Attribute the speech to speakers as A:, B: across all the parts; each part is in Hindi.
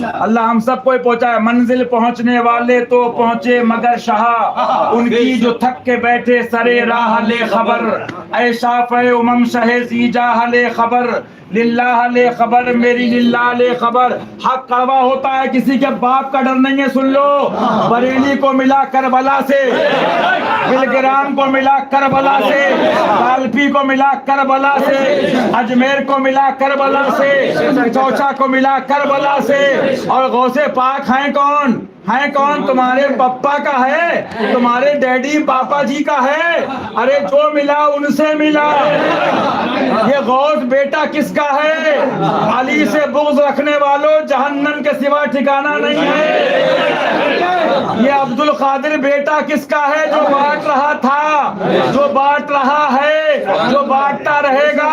A: अल्लाह हम सबको पहुंचाए। मंजिल पहुंचने वाले तो पहुंचे मगर शाह, उनकी जो थक के बैठे सरे राह ले खबर। ऐ शाफ़े उमम शहे सीजा ले खबर, लिल्लाह ले खबर, मेरी लिल्लाह ले खबर। हक कड़वा होता है, किसी के बाप का डर नहीं है। सुन लो, बरेली को मिला करबला से, बिलग्राम को मिला करबला से, कालपी को मिला करबला से, अजमेर को मिला करबला से, चौचा को मिला करबला से। और गौसे पाक हैं कौन? है कौन? तुम्हारे पप्पा का है, तुम्हारे डैडी पापा जी का है। अरे जो मिला उनसे मिला। ये गौस बेटा किसका है? अली से बुग़्ज़ रखने वालों, जहन्नम के सिवा ठिकाना नहीं है। ये अब्दुल कादिर बेटा किसका है? जो बांट रहा था, जो बांट रहा है, जो बांटता रहेगा।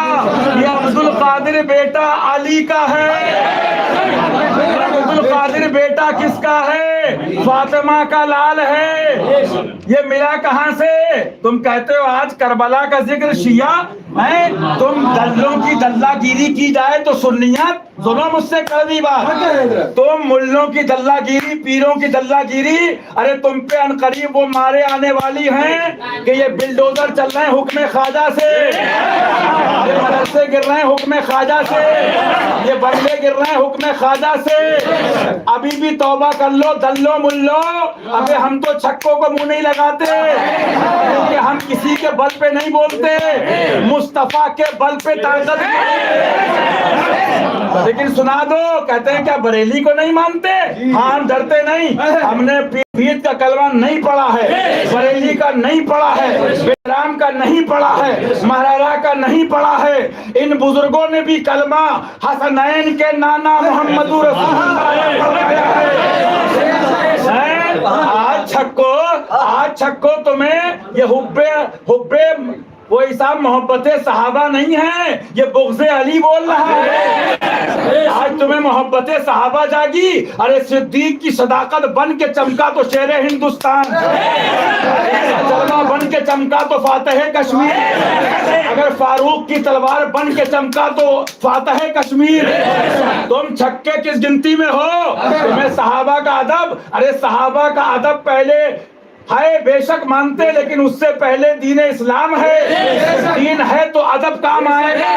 A: ये अब्दुल कादिर बेटा अली का है। अब्दुल कादिर बेटा किसका है? फातिमा का लाल है। ये मिला कहां से? तुम कहते हो आज करबला का जिक्र शिया है, तुम दल्लों की दल्लागिरी की जाए तो सुन्नियत। सुनो मुझसे कड़वी बात, तुम मुल्लों की दल्लागिरी, पीरों की दल्लागिरी, अरे तुम पे अनकरीब वो मारे आने वाली हैं कि ये बिल्डोजर चल रहे हैं हुक्म ख्वाजा से, ये मदरसे गिर रहे हैं हुक्म ख्वाजा से, ये बंगले गिर रहे हैं हुक्म ख्वाजा से। अभी भी तौबा कर लो दल्लो मुल्लो। अबे हम तो छक्कों को मुंह नहीं लगाते, क्योंकि हम किसी के बल पे नहीं बोलते, मुस्तफा के बल पे ताकत। लेकिन सुना दो, कहते हैं क्या बरेली को नहीं मानते? हाँ, हम डरते नहीं। हमने पीर का कलमा नहीं पढ़ा है, बरेली का नहीं पढ़ा है, बेराम का नहीं पढ़ा है, महारारा का नहीं पढ़ा है। इन बुजुर्गों ने भी कलमा हसनैन के नाना मोहम्मदुर रसूलुल्लाह पढ़ाया है। आज छक्को तुम्हें ये हुब्बे वो हिसाब मोहब्बत सहाबा नहीं है, ये बुग़्ज़े अली बोल रहा है। आज तुम्हें मोहब्बत सहाबा जागी। अरे सिद्दीक की सदाकत बन के चमका तो शेरे हिंदुस्तान, बन के चमका तो फातह कश्मीर, अगर फारूक की तलवार बन के चमका तो फातह कश्मीर। तुम छक्के किस गिनती में हो? तुम्हें सहाबा का अदब, अरे सहाबा का अदब पहले है, बेशक मानते, लेकिन उससे पहले दीन इस्लाम है। दीन है तो अदब काम आएगा,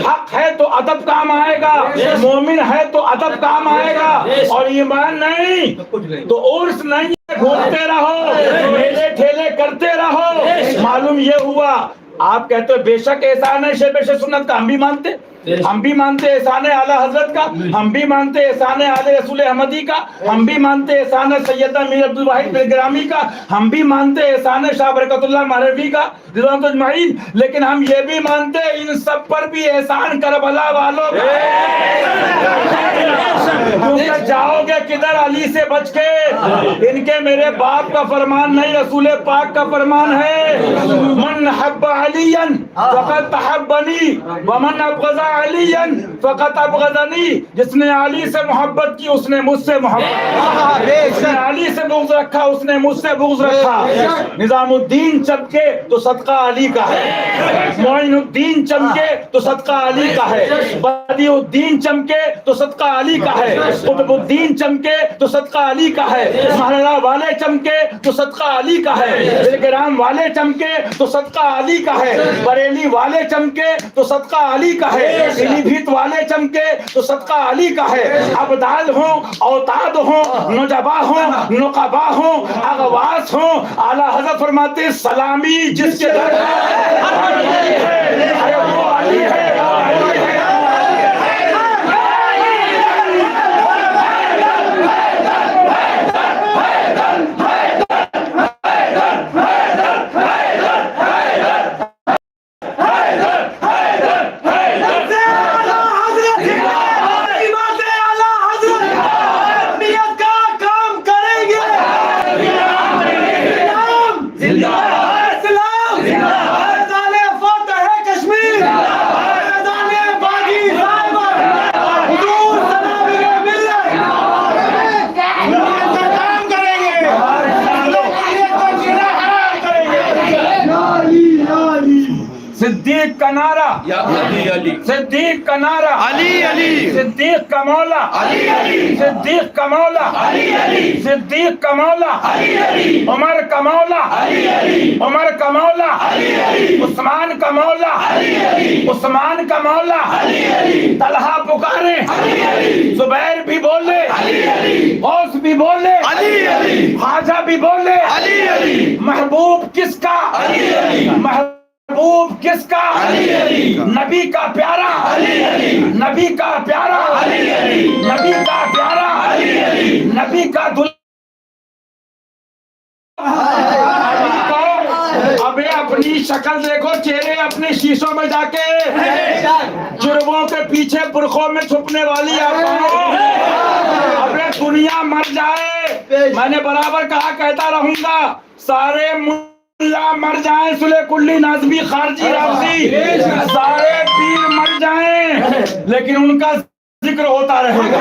A: हक है तो अदब काम आएगा, मोमिन है तो अदब काम आएगा। और ईमान नहीं तो उर्स नहीं, घूमते रहो, मेले ठेले करते रहो। मालूम ये हुआ, आप कहते हो बेशक एहसान है शेब सुन्नत का, हम भी मानते एहसान आला हजरत का, हम भी मानते एहसान आले रसूल अहमदी का, हम भी मानते एहसान सैयदा मीर अब्दुल वाहिद बिलग्रामी का, हम भी मानते एहसान शाह बरकतुल्लाह महरवी का रिज़वानुल अजमईन। लेकिन हम ये भी मानते इन सब पर भी एहसान करबला वालों का। जाओगे किधर अली से बच के? इनके मेरे बाप का फरमान नहीं, रसूल पाक का फरमान है। मन हब्बा अलियन फक़द तहब्बनी व मन अबग़ज़ा अलियन फ़क़त अबग़ज़नी। जिसने अली से मोहब्बत की उसने मुझसे मोहब्बत, जिसने अली से बुग़्ज़ रखा उसने मुझसे बुग़्ज़ रखा। निज़ामुद्दीन चमके तो सदका अली का है, मोइनुद्दीन चमके तो सदका अली का है, बदियुद्दीन चमके तो सदका अली का है, कुतुबुद्दीन चमके तो सदका अली का है, महाराणा वाले चमके तो सदका अली का है, बिलग्राम वाले चमके तो सदका अली का है, बरेली वाले चमके तो सदका अली का है, पीलीभीत वाले चमके तो सदका अली का है। अबदाल हो, औताद हो, नुजबा हो, नुकबा हो, अगवास हो, आला हज़रत फरमाते सलामी जिसके दर है, वो अली है। का नारा,
B: अली अली,
A: सिद्दीक का नारा,
B: अली अली,
A: सिद्दीक का मौला,
B: अली अली,
A: सिद्दीक का मौला,
B: अली अली,
A: सिद्दीक का मौला,
B: अली अली,
A: उमर का मौला,
B: अली अली,
A: उमर का मौला,
B: अली अली,
A: उस्मान का मौला,
B: अली अली,
A: उस्मान का मौला,
B: अली अली,
A: तलहा पुकारे,
B: अली अली,
A: जुबैर भी बोले,
B: अली अली,
A: गौस भी बोले,
B: अली अली,
A: ख्वाजा भी बोले,
B: अली अली,
A: महबूब किसका,
B: अली अली,
A: महबूब किसका,
B: अली अली,
A: नबी का प्यारा,
B: अली अली,
A: नबी का प्यारा,
B: अली अली,
A: नबी का प्यारा,
B: अली अली,
A: नबी का दुल्हा। अबे अपनी शक्ल देखो, चेहरे अपने शीशों में जाके, जुर्मों के पीछे बुरखों में छुपने वाली आप अबे दुनिया मर जाए, मैंने बराबर कहा, कहता रहूंगा, सारे मुल्ला मर जाए, सुले कुल्ली नाज़मी खारजी राफजी, सारे पीर मर जाएं, लेकिन उनका जिक्र होता रहेगा।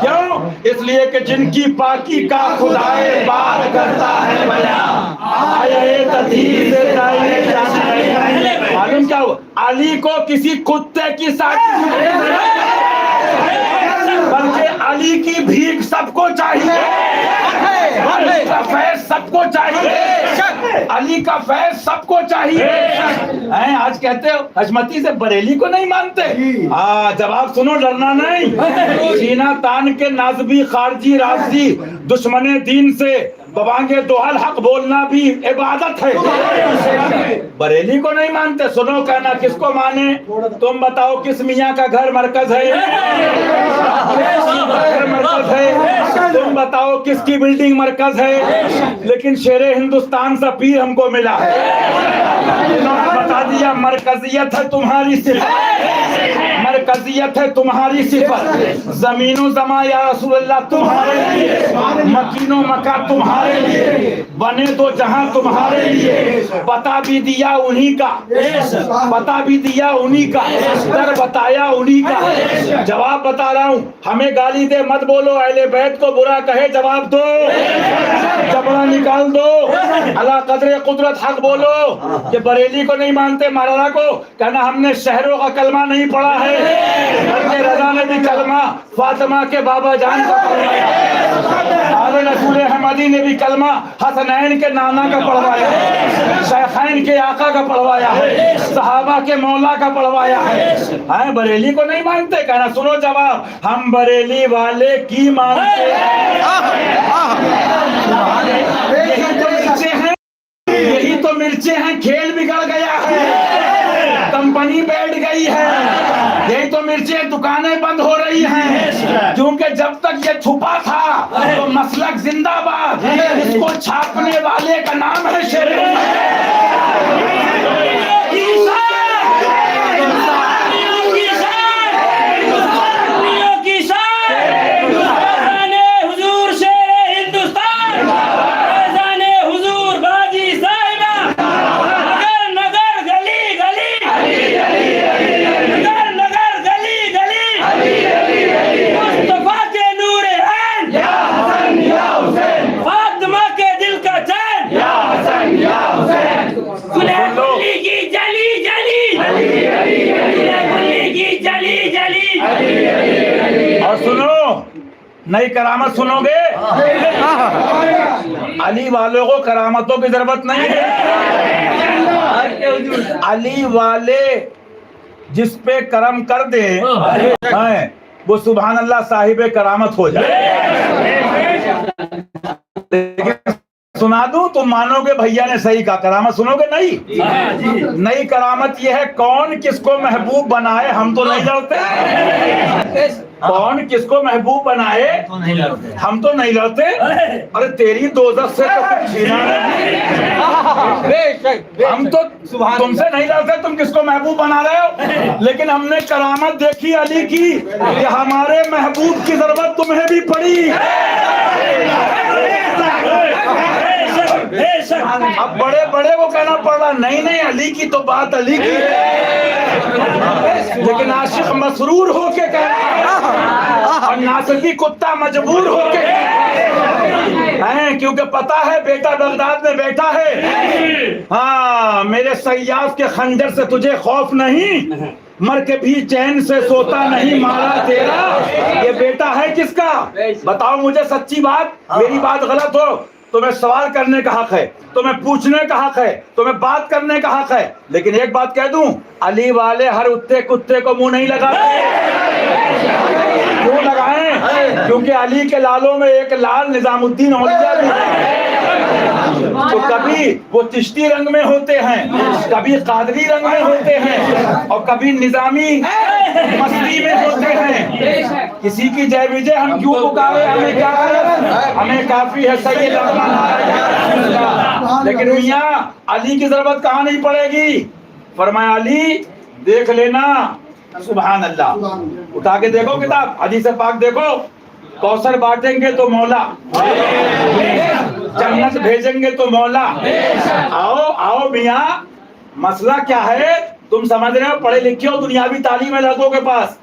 A: क्यों? इसलिए कि जिनकी पाकी का खुदाए बात करता है बयां, आए तदीर से मालूम क्या हो, अली को किसी कुत्ते की साथी, बल्कि अली की भीख सबको चाहिए, अली का फैज सबको चाहिए, अली का फैज सबको चाहिए। हैं आज कहते हो हजमती से बरेली को नहीं मानते, जवाब सुनो, डरना नहीं। सीना तान के नाज़मी खारजी राफजी दुश्मने दीन से बबांगे दोहल हक बोलना भी इबादत है। बरेली को नहीं मानते, सुनो कहना किसको माने, तुम बताओ किस मियाँ का घर मरकज है, घर मरकज है, तुम बताओ किसकी बिल्डिंग मरकज है, लेकिन शेरे हिंदुस्तान सा पीर हमको मिला है, उन्होंने बता दिया मरकजियत है तुम्हारी सिफत, मरकजियत है तुम्हारी सिफत, जमीनो जमा या रसूलल्लाह तुम्हारे लिए, मकीनो मका तुम्हारे लिए, बने तो जहां तुम्हारे लिए, बता भी दिया उन्हीं का, बता भी दिया उन्हीं का, दर बताया उन्हीं का। जवाब बता रहा हूँ, हमें गाली दे मत बोलो, अहले बैत को बुरा कहे जवाब दो, जबड़ा निकाल दो, अला कदरे कुदरत हक बोलो। कि बरेली को नहीं मानते, मौलाना को कहना हमने शहरों का कलमा नहीं पढ़ा है, बल्कि रजा ने भी कलमा फातिमा के बाबा जान का पढ़वाया, आले रसूल अहमदी ने भी कलमा हसनैन के नाना का पढ़वाया है, शेखैन के आका का पढ़वाया है, सहाबा के मौला का पढ़वाया है। बरेली को नहीं मानते, कहना सुनो जवाब, हम बरेली वाले की मानते हैं। यही तो मिर्चे हैं, यही तो मिर्चे हैं, खेल बिगड़ गया है, कंपनी बैठ गई है, यही तो मिर्चे, दुकानें बंद हो रही हैं, क्योंकि जब तक ये छुपा था तो मसलक जिंदाबाद, इसको छापने वाले का नाम है शेर। और सुनो, नई करामत सुनोगे, अली वालों को करामतों की जरूरत नहीं है, अली वाले जिस पे करम कर दे वो सुभान अल्लाह साहिब करामत हो जाए। सुना दूं तुम मानोगे भैया ने सही कहा, करामत सुनोगे नहीं? नई करामत यह है, कौन किसको महबूब बनाए हम तो नहीं लड़ते, कौन किसको महबूब बनाए हम तो नहीं लड़ते। अरे तेरी दोज़ख से तो कुछ छीना नहीं, हम तो तुमसे नहीं लड़ते, तुम किसको महबूब बना रहे हो। लेकिन हमने करामत देखी अली की कि हमारे महबूब की जरूरत तुम्हें भी पड़ी। अब बड़े बड़े को कहना पड़ रहा, नहीं नहीं अली की तो बात अली की है, लेकिन आशिक मसरूर होके कह रहा है और नासकी कुत्ता मजबूर होके हैं, क्योंकि पता है बेटा बगदाद में बैठा है। हाँ, मेरे सयाफ के खंजर से तुझे खौफ नहीं, मर के भी चैन से सोता नहीं मारा तेरा। ये बेटा है किसका? बताओ मुझे सच्ची बात, मेरी बात गलत हो तुम्हें सवाल करने का हक है, तुम्हें पूछने का हक है, तुम्हें बात करने का हक है, लेकिन एक बात कह दूं, अली वाले हर उत्ते कुत्ते को मुंह नहीं लगाते। क्यों लगाएं? क्योंकि अली के लालों में एक लाल निजामुद्दीन औलिया भी है। तो कभी वो चिश्ती रंग में होते हैं, कभी कादरी रंग में होते हैं और कभी निजामी मस्ती में होते हैं। किसी की जय विजय हम क्यों पुकारे? हमें क्या है? हमें काफी है सही लगना। लेकिन मियाँ अली की जरूरत कहाँ नहीं पड़ेगी। फरमाया अली देख लेना, सुभान अल्लाह, उठा के देखो किताब, हदीस पाक देखो, कौसर बांटेंगे तो मौला, जन्नत भेजेंगे तो मौला। आओ आओ मियाँ, मसला क्या है? तुम समझ रहे हो, पढ़े लिखे हो, दुनियावी तालीम है लड़कों के पास।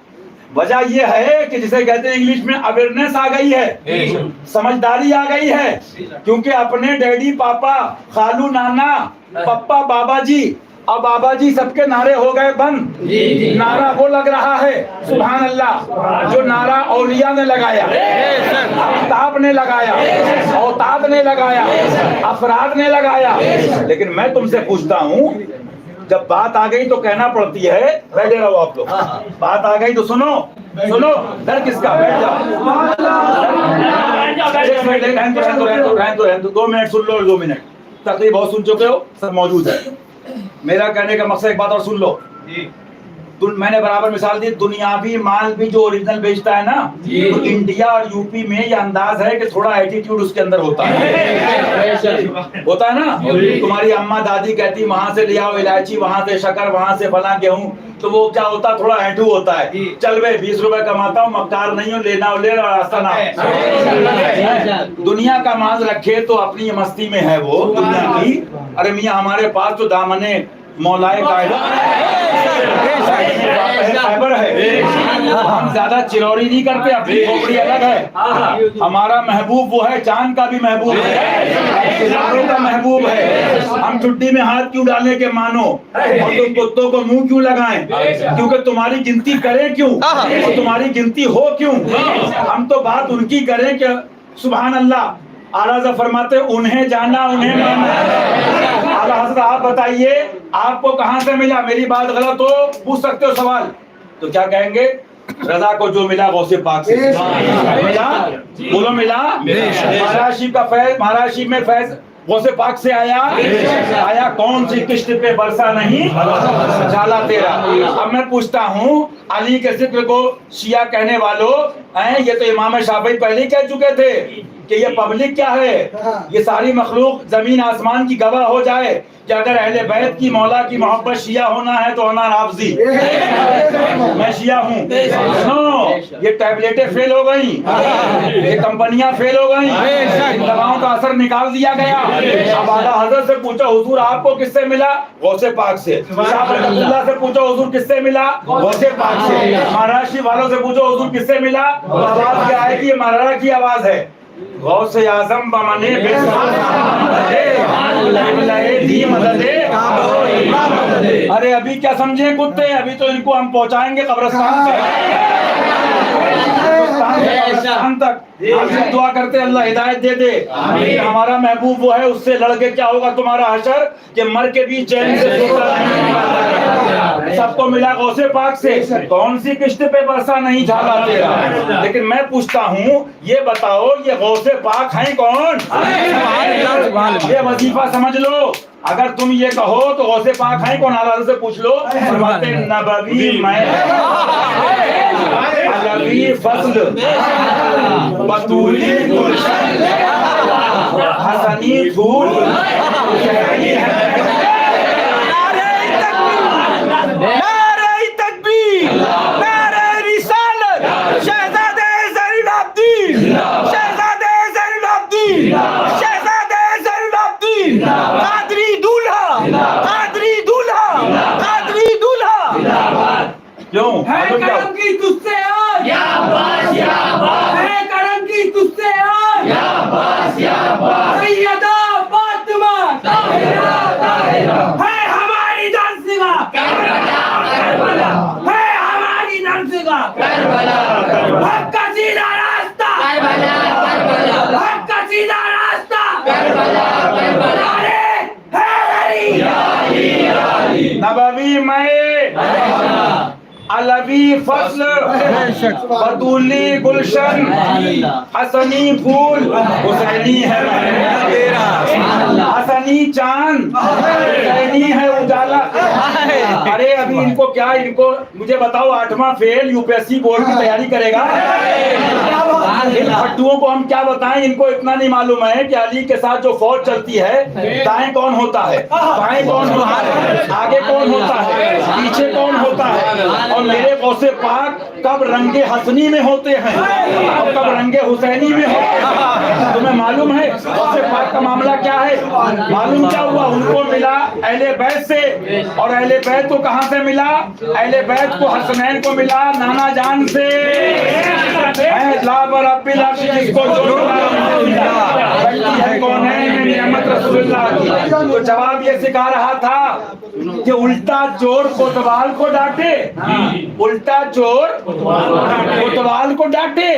A: वजह यह है कि जिसे कहते हैं इंग्लिश में अवेयरनेस आ गई है, समझदारी आ गई है, क्योंकि अपने डैडी पापा खालू नाना पप्पा बाबा जी और बाबा जी सबके नारे हो गए बंद। नारा वो लग रहा है सुभान अल्लाह जो नारा औलिया ने लगाया, आफ्ताब ने लगाया, औताद ने लगाया, अफराद ने लगाया। लेकिन मैं तुमसे पूछता हूँ, जब बात आ गई तो कहना पड़ती है, बैठे रहो आप लोग, बात आ गई तो सुनो सुनो, डर किसका? बैठ जाओ, 2 मिनट सुन लो, 2 मिनट तकरीब बहुत सुन चुके हो, सब मौजूद है। मेरा कहने का मकसद एक बात और सुन लो। मैंने बराबर मिसाल दी, दुनियावी माल भी जो ओरिजिनल बेचता है ना, तो इंडिया और यूपी में ये अंदाज है कि थोड़ा एटीट्यूड उसके अंदर होता है, होता है ना। तुम्हारी अम्मा दादी कहती वहां से ले आओ इलायची, वहां से शक्कर, वहां से फला गेहूं, तो वो क्या होता, थोड़ा ऐठू होता है। चल भाई 20 रुपए कमाता हूँ, मक्कार नहीं हो, लेना हो ले, रास्ता ना। दुनिया का माल रखे तो अपनी मस्ती में है वो दुनिया की। अरे मियाँ हमारे पास तो दामने मौलाए फाइबर है, हम ज्यादा चिरौरी नहीं करते, अपनी खोपड़ी अलग है। हमारा महबूब वो है, चांद का भी महबूब है, सितारों का महबूब है। हम चुट्टी में हाथ क्यों डालने के मानो, और तुम कुत्तों को मुंह क्यों लगाएं? क्योंकि तुम्हारी गिनती करें क्यों और तुम्हारी गिनती हो क्यों? हम तो बात उनकी करें कि सुभान अल्लाह। आला फरमाते उन्हें जाना उन्हें माना। आला हज़रत आप बताइए आपको कहां से मिला? मेरी बात गलत हो पूछ सकते हो सवाल, तो क्या कहेंगे? रजा को जो मिला गौसे पाक से मिला। बोलो मिला। महाराज का फैज, महाराज में फैज गौसे पाक से आया कौन सी किश्त पे बरसा नहीं जाला तेरा। अब मैं पूछता हूँ, अली के जिक्र को शिया कहने वालों, ये तो इमाम शाफी पहले कह चुके थे कि ये पब्लिक क्या है, ये सारी मखलूक जमीन आसमान की गवाह हो जाए कि अगर अहले बैत की मौला की मोहब्बत शिया होना है तो अना राफजी, मैं शिया हूँ। सुनो, ये टैबलेटें फेल हो गई, ये कंपनियां फेल हो गई, इन दवाओं का असर निकाल दिया गया। अब आला हज़रत से पूछो हुजूर आपको किससे मिला? गौसे पाक से। अब्दुल्ला से पूछो हुजूर किससे मिला? गौसे पाक से। महाराष्ट्र वालों से पूछो हुजूर किससे मिला? आवाज क्या आएगी? ये महाराणा की आवाज है। गौसे आज़म बमने अरे अभी क्या समझे कुत्ते, अभी तो इनको हम पहुंचाएंगे कब्रिस्तान तक। हम दुआ करते अल्लाह हिदायत दे दे। हमारा महबूब वो है, उससे लड़के क्या होगा तुम्हारा हशर कि मर के भी चैन से सोता नहीं। सबको मिला गौसे पाक से, कौन सी किश्त पे बरसा नहीं झाला तेरा। लेकिन मैं पूछता हूँ, ये बताओ ये गौसे पाक हैं कौन? ये वजीफा समझ लो। अगर तुम ये कहो तो गौसे पाक हैं कौन? आला से पूछ लो। फरमाते नबवी मैं अलवी फज़ल बतूली गुलशन हसनी फूल नारे तकबीर, नारे रिसालत, शहजादे ज़ैनुल आबिदीन, शहजादे ज़ैनुल आबिदीन, शहजादे ज़ैनुल आबिदीन, अलवी फसल, बतूली गुलशन, हसनी फूल, हुसैनी है तेरा, हसनी चांद, हुसैनी है उजाला। अरे अभी इनको क्या, इनको मुझे बताओ 8वां फेल यूपीएससी बोर्ड की तैयारी करेगा। इन फट्टुओं को हम क्या बताएं, इनको इतना नहीं मालूम है कि अली के साथ जो फौज चलती है, दाएं कौन होता है, बाएं कौन होता है, आगे कौन होता है, पीछे कौन होता है, और मेरे गौसे पाक कब रंगे हसनी में होते हैं और कब रंगे हुसैनी में होते हैं। तुम्हें मालूम है गौसे पाक का मामला क्या है? मालूम क्या हुआ? उनको मिला अहले बैत से, और अहले बैत को कहां से मिला? अहले बैत को हसनैन को मिला नाना जान से। जिसको है कौन है नियमत रसूलुल्लाह की। तो जवाब ये सिखा रहा था कि उल्टा चोर कोतवाल को डांटे, उल्टा चोर कोतवाल को डांटे।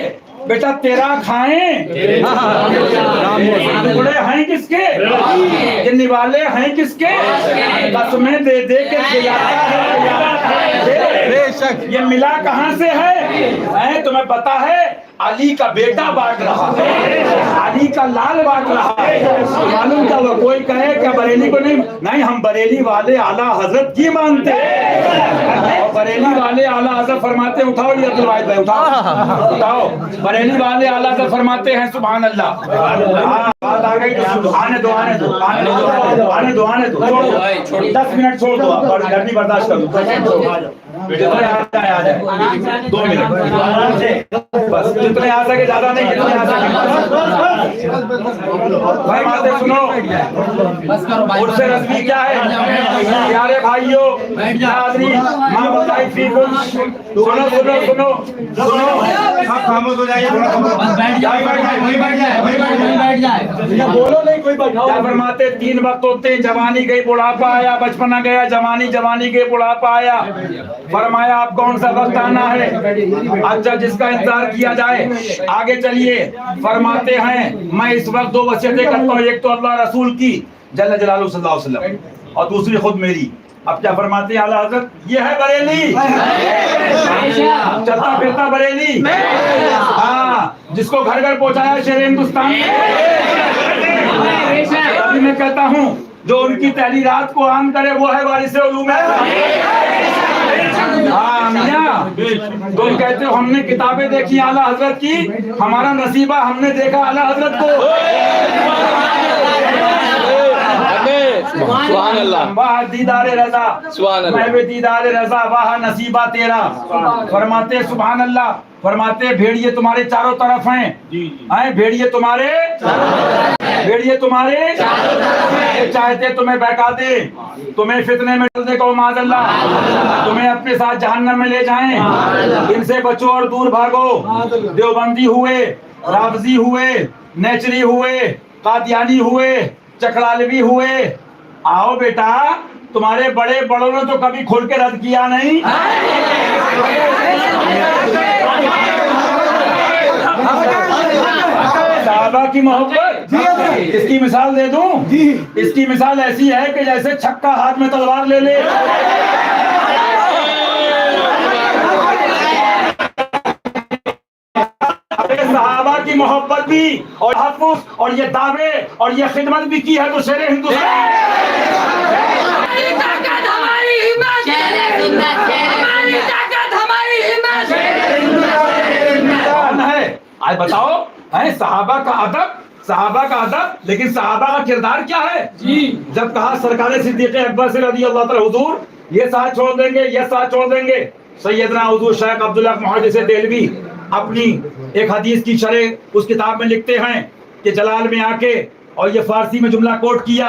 A: बेटा तेरा खाएं, टुकड़े हैं किसके, ये निवाले हैं किसके, कसमें दे दे के बेशक ये मिला कहां से है? तुम्हें पता है अली का बेटा बांट रहा है, अली का लाल बांट रहा है। मालूम क्या हुआ? कोई कहे क्या बरेली को नहीं? नहीं, हम बरेली वाले आला हजरत की मानते हैं, और बरेली वाले आला हजरत फरमाते हैं, उठाओ ये अब्दुल वाहिद भाई, उठाओ उठाओ, बरेली वाले आला हजरत फरमाते हैं सुभान अल्लाह। बात आ गई तो आने दो, आने दो, आने दो, आने दो, आने दो, 10 मिनट छोड़ दो, गर्मी बर्दाश्त कर दो, जितने आ जाए 2 मिनट बस, जितने आ सके, ज्यादा नहीं, जितने आ सके। भाई बातें सुनो, उर्से रस्मी क्या है प्यारे भाइयों, माँ बताई थी, सुनो सुनो सुनो सुनो, खामोश हो जाइए, बोलो नहीं कोई बैठा। क्या फरमाते? 3 वक्त होते हैं, जवानी गई बुढ़ापा आया, बचपना गया जवानी, जवानी गई बुढ़ापा आया। फरमाया आप कौन सा वक्त आना है? अच्छा जिसका इंतजार किया जाए। आगे चलिए, फरमाते हैं मैं इस वक्त 2 वसीयतें करता हूँ, एक तो अल्लाह रसूल की जल्ल जलालहू सल्लल्लाहु अलैहि वसल्लम, और दूसरी खुद मेरी। अब क्या फरमाते हैं आला हज़रत? ये है बरेली, चलता फिरता बरेली, हाँ, जिसको घर घर पहुंचाया शेर हिंदुस्तान। अभी मैं कहता हूँ जो उनकी तहरीरात को आम करे वो है वारिस उलूम। हाँ मियां, तो कहते हो हमने किताबें देखी आला हजरत की, हमारा नसीबा हमने देखा आला हजरत को।
C: सुभान अल्लाह,
A: वाह दीदारे रजा, मैं दीदारे रजा, वाह नसीबा तेरा। फरमाते सुभान अल्लाह, फरमाते भेड़िए तुम्हारे चारों तरफ हैं, भेड़िए तुम्हारे, भेड़िए तुम्हारे चाहते तुम्हें बहका दे, तुम्हें फितने में डाल दे को माज़अल्लाह, तुम्हें अपने साथ जहन्नम में ले जाएं। इनसे बचो और दूर भागो। देवबंदी हुए, रावजी हुए, नेचरी हुए, कादियानी हुए, चकरालवी हुए, आओ बेटा, तुम्हारे बड़े बड़ों ने तो कभी खोल के रद्द किया नहीं। साहबा की मोहब्बत, इसकी मिसाल दे दूं? इसकी मिसाल ऐसी है कि जैसे छक्का हाथ में तलवार ले ले। सहाबा की मोहब्बत भी और हफ़्ज़ और ये दावे और ये खिदमत भी की है तो शेर हिंदुस्तान। आज बताओ है सहाबा का अदब, सहाबा का अदब, लेकिन सहाबा का किरदार क्या है जी? जब कहा सरकार सिद्दीक़ अकबर से रज़ी अल्लाह तआला हुज़ूर ये साथ छोड़ देंगे, ये साथ छोड़ देंगे, सैयदना हुज़ूर शेख अब्दुल्लाह मुहद्दिस देहलवी अपनी एक हदीस की शरह उस किताब में लिखते हैं कि जलाल में आके और ये फारसी में जुमला कोट किया,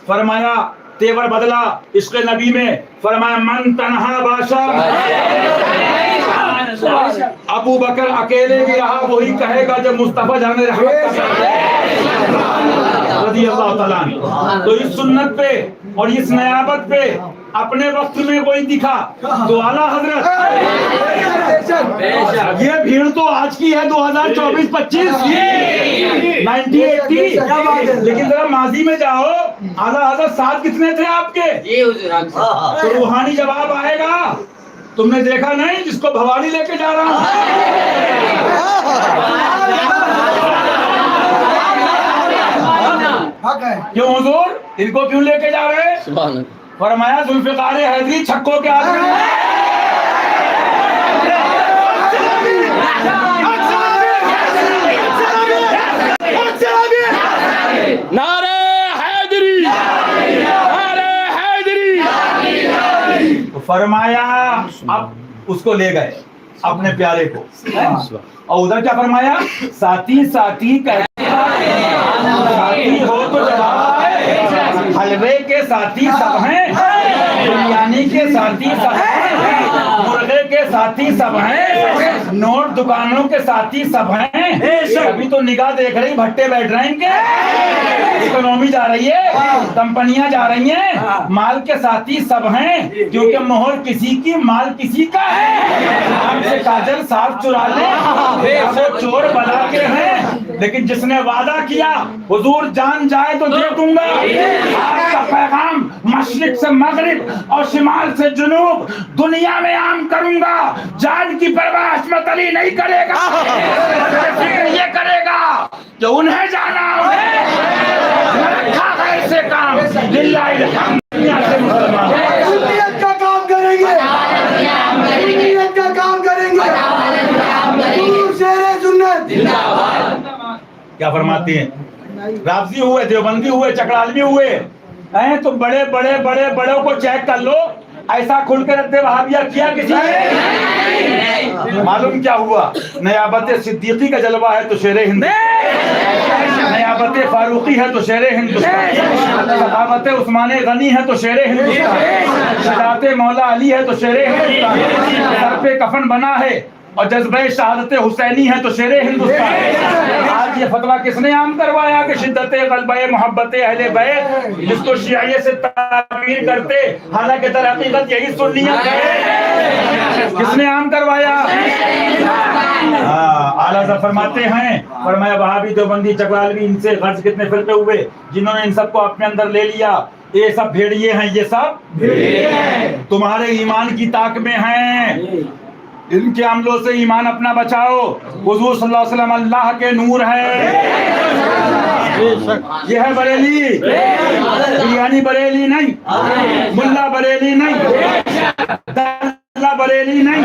A: फरमाया तेवर बदला इश्क़ नबी में, फरमाया मन तन्हा बादशाह, अबू बकर अकेले भी रहा वही कहेगा जब मुस्तफा जाने रज़ी अल्लाह तआला। तो इस सुन्नत पे और इस नयाबत पे अपने वक्त में कोई दिखा तो आला हजरत। ये भीड़ तो आज की है 2024-25 1980, लेकिन जरा माजी में जाओ, आला हजरत साथ कितने थे आपके? तो रूहानी जवाब आएगा तुमने देखा नहीं जिसको भवानी लेके जा रहा हूं? क्यों हुजूर, इनको क्यों लेके जा रहे हैं? फरमाया जुल्फिकार हैदरी छक्कों के आदमी
C: नारे हैदरी, नारे हैदरी।
A: तो फरमाया अब उसको ले गए अपने प्यारे को, और उधर क्या फरमाया? साथी साथी कहते साथी हो तो जवाब, हलवे के साथी सब हैं, बिरयानी के साथी सब हैं, मुर्गे के साथी सब हैं, नोट दुकानों के साथी सब हैं। अभी तो निगाह देख रही भट्टे बैठ रहे हैं इनके, इकोनॉमी जा रही है, कंपनियां जा रही हैं, माल के साथी सब हैं, क्योंकि मोहर किसी की माल किसी का है। आपसे काजल साफ चुरा ले वो चोर बना के हैं, लेकिन जिसने वादा किया हुजूर जान जाए तो दे दूंगा, आपका पैगाम मशरिक से मगरिब और शिमाल से जुनूब दुनिया में आम करूंगा। जान की परवाह अस्मत अली नहीं करेगा, फिक्र ये करेगा कि उन्हें जाना रखा है ऐसे काम लिल्लाहि अलहम्द।
D: सुन्नियत का काम करेंगे, सुन्नियत का काम करेंगे, शेरे सुन्नत।
A: क्या फरमाती हैं? राफजी हुए, देवबंदी हुए, चकरालवी हुए हैं, तो बड़े बड़े बड़े बड़ों को चेक कर लो, ऐसा खुल के रद्दे वहाबिया किया किसी ने? मालूम क्या हुआ? नयाबत सिद्दीकी का जलवा है तो शेरे हिंद, नयाबत फारूकी है तो शेरे हिंदुस्तान, सखावत उस्मान गनी है तो शेरे हिंदुस्तान, शजात मौला अली है तो शेरे हिंदुस्तान, सर पे कफन बना है और जज्बे शहादत हुसैनी है तो शेरे हिंदुस्तान। आज ये फतवा किसने आम करवाया कि शिद्दत क़ल्बे मोहब्बत अहले बैत, जिसको शिया से ताबीर करते, हालांकि दर हकीकत यही सुन्नियत है, किसने आम करवाया? आला फरमाते हैं, फरमाया वहाबी देवबंदी चकरालवी इनसे गर्ज कितने फिरके हुए जिन्होंने इन सबको अपने अंदर ले लिया। ये सब भेड़िए हैं, ये सब तुम्हारे ईमान की ताक में हैं, इनके अमलों से ईमान अपना बचाओ। हुजूर सल्लल्लाहु अलैहि वसल्लम अल्लाह के नूर है। ये है बरेली, बिरयानी बरेली नहीं, मुल्ला बरेली नहीं, बरेली नहीं,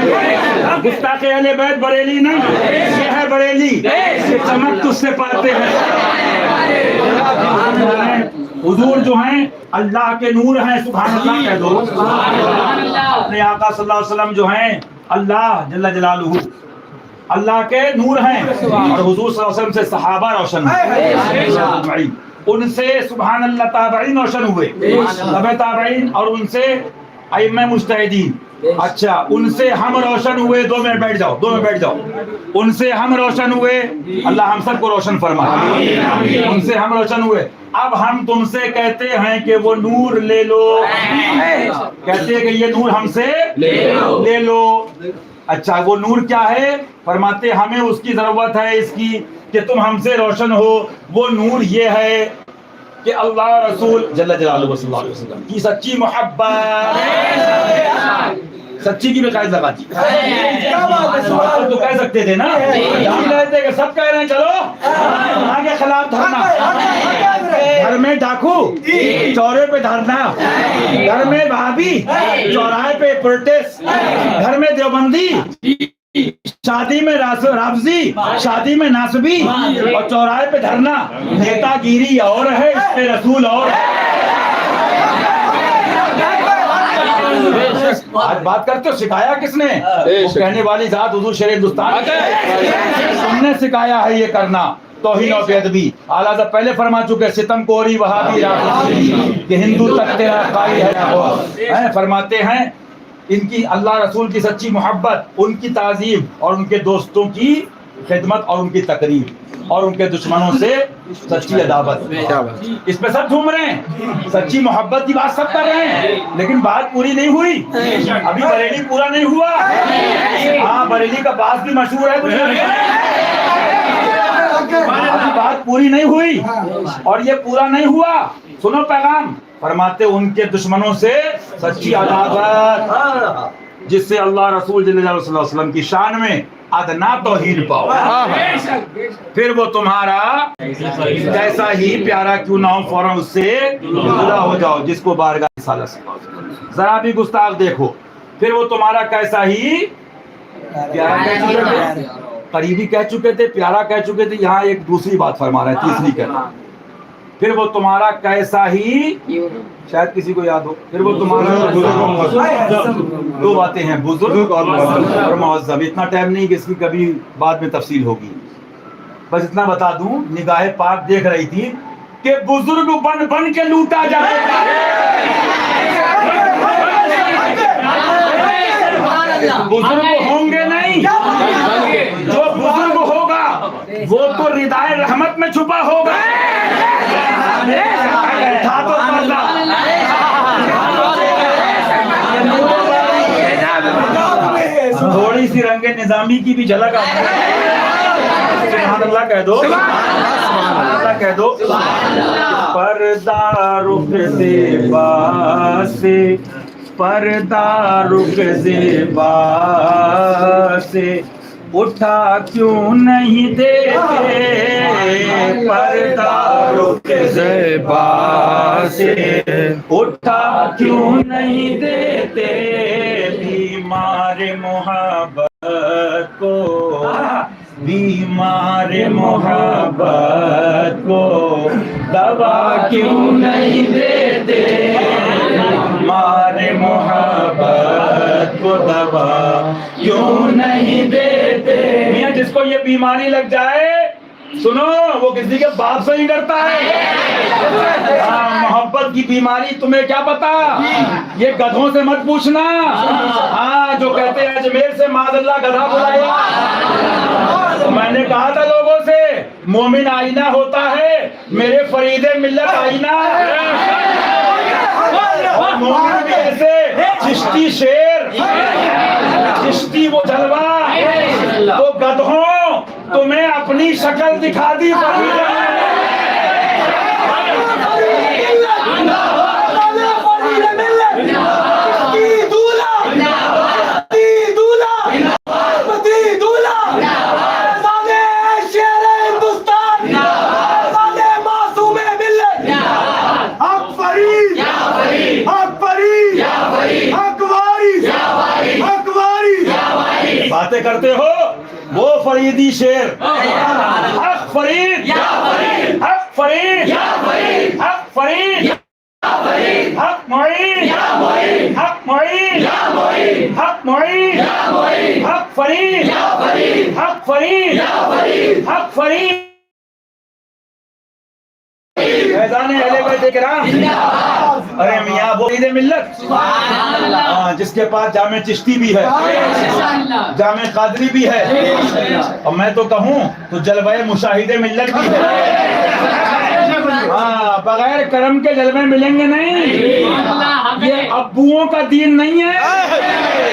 A: गुस्ताखे अहले बैत बरेली नहीं, ये है बरेली। ये चमक तुझसे पाते हैं। हुजूर जो हैं अल्लाह के नूर हैं, सुभान अल्लाह कह दो। अपने आका सल्लल्लाहु अलैहि वसल्लम जो हैं अल्लाह जल्ला जलालुहु अल्लाह के नूर हैं, और हुजूर सल्लल्लाहु अलैहि वसल्लम से सहाबा रोशन हैं, उनसे सुभान अल्लाह ताबईन रोशन हुए, तबे ताबईन, और उनसे अइम्मा मुज्तहिदीन। अच्छा, उनसे हम रोशन हुए। 2 मिनट बैठ जाओ, 2 मिनट बैठ जाओ। उनसे हम रोशन हुए, अल्लाह हम सबको रोशन फरमाए। उनसे हम रोशन हुए। अब हम तुमसे कहते हैं कि वो नूर ले लो, कहते हैं कि ये नूर हमसे ले लो। अच्छा, वो नूर क्या है? फरमाते हमें उसकी जरूरत है इसकी कि तुम हमसे रोशन हो। वो नूर ये है कि अल्लाह रसूल जल्ला जलालुहु सल्लल्लाहु अलैहि वसल्लम की सच्ची मोहब्बत, सच्ची की बेकायद लगाती तो कह सकते थे ना, हम कहते कि सब कह रहे हैं चलो आगे खिलाफ धरना, घर में डाकू चौरे पे धरना, घर में भाभी चौराहे पे प्रोटेस्ट, घर में देवबंदी, शादी में राफजी, शादी में नासबी, और चौराहे पे धरना। नेतागिरी और है, इस पे रसूल और है। आज बात करते हो, सिखाया किसने? वो कहने वाली जात हुजूर शेर हिंदुस्तान, तुमने सिखाया है ये करना। तौहीन और बेअदबी आला साहब पहले फरमा चुके, सितमखोरी वहाबी राफजी कि हिंदू तक तेरा काई है। फरमाते हैं इनकी अल्लाह रसूल की सच्ची मोहब्बत, उनकी ताज़ीम और उनके दोस्तों की खिदमत और उनकी तकरीब और उनके दुश्मनों से सच्ची अदावत। इस पे सब झूम रहे हैं, सच्ची मोहब्बत की बात सब कर रहे हैं, लेकिन बात पूरी नहीं हुई। अभी बरेली पूरा नहीं हुआ। हाँ, बरेली का बात भी मशहूर है, अभी बात पूरी नहीं हुई और ये पूरा नहीं हुआ। सुनो पैगाम, फरमाते उनके दुश्मनों से सच्ची अदावत। जिससे अल्लाह रसूल सल्लल्लाहु अलैहि वसल्लम की शान में अदना तौहीद पाओ। फिर वो तुम्हारा कैसा ही प्यारा क्यों ना हो, फौरन उससे जुदा हो जाओ, जिसको बारगाह रिसालत से जरा भी गुस्ताख देखो। फिर वो तुम्हारा कैसा ही प्यारा कह चुके थे, करीबी कह चुके थे, प्यारा कह चुके थे, यहाँ एक दूसरी बात फरमा रहे हैं, तीसरी कह रहे हैं। फिर वो तुम्हारा कैसा ही, शायद किसी को याद हो, फिर वो तुम्हारा दो बातें हैं, बुजुर्ग और मुअज़्ज़म। इतना टाइम नहीं कि इसकी कभी बाद में तफसील होगी, बस इतना बता दूं, निगाहे पाक देख रही थी कि बुजुर्ग बन बन के लूटा जाएगा। बुजुर्ग होंगे नहीं, जो बुजुर्ग होगा वो तो रिदाए रहमत में छुपा होगा। था तो पर्दा। थोड़ी सी रंगे निजामी की भी झलक आती है। सुभान अल्लाह कह दो, अल्लाह कह दो। पर्दा रुक ज़ेबा से, पर्दा रुक ज़ेबा से उठा क्यों नहीं देते, पर्दा रुक ज़ेबा से उठा क्यों नहीं देते, बीमार मोहब्बत को, बीमार मोहब्बत को दवा क्यों नहीं देते, बीमार मोहब्बत को दवा क्यों नहीं देते। मियां जिसको ये बीमारी लग जाए, सुनो, वो किसी के बाप से ही डरता है। मोहब्बत की बीमारी तुम्हें क्या पता, ये गधों से मत पूछना। हाँ, जो कहते हैं अजमेर से माज़अल्लाह गधा बुलाया। तो मैंने कहा था लोगों से, मोमिन आईना होता है, मेरे फरीदे मिल्लत आईना है। और मोमिन भी ऐसे चिश्ती शेर, चिश्ती वो जलवा। तो गधों, तुम्हें अपनी शक्ल दिखा दी। बातें करते हो, वो फरीदी शेर, हक फरीद, हक फरीद, हक फरीद, हक मुईन, हक मुईन, हक मुईन, हक फरीद, हक फरीद, हक फरीद। फैज़ान अहले बैत किराम, अरे मियाँ वो ईद मिल्लत, जिसके पास जामे चिश्ती भी है, जामे कादरी भी है, और मैं तो कहूँ तो जलवाए मुशाहिदे मिल्लत भी है। हाँ, बगैर करम के जलवे मिलेंगे नहीं। ये अब्बुओं का दीन नहीं है,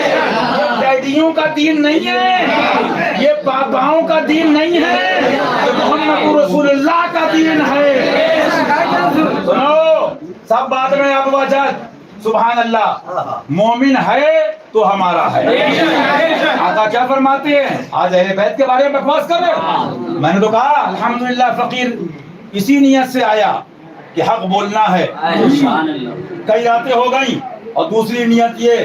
A: ये डैडियों का दीन नहीं है, ये पापाओं का दीन नहीं है, ये मोहम्मद रसूलुल्लाह का दीन है। सुनो, सब बात में अब वजह, सुभान अल्लाह, मोमिन है तो हमारा है। आका क्या फरमाते हैं, आज अहले बैत के बारे में बकवास कर रहे हो। मैंने तो कहा अल्हम्दुलिल्लाह फकीर इसी नियत से आया कि हक बोलना है। कई रातें हो गई, और दूसरी नियत ये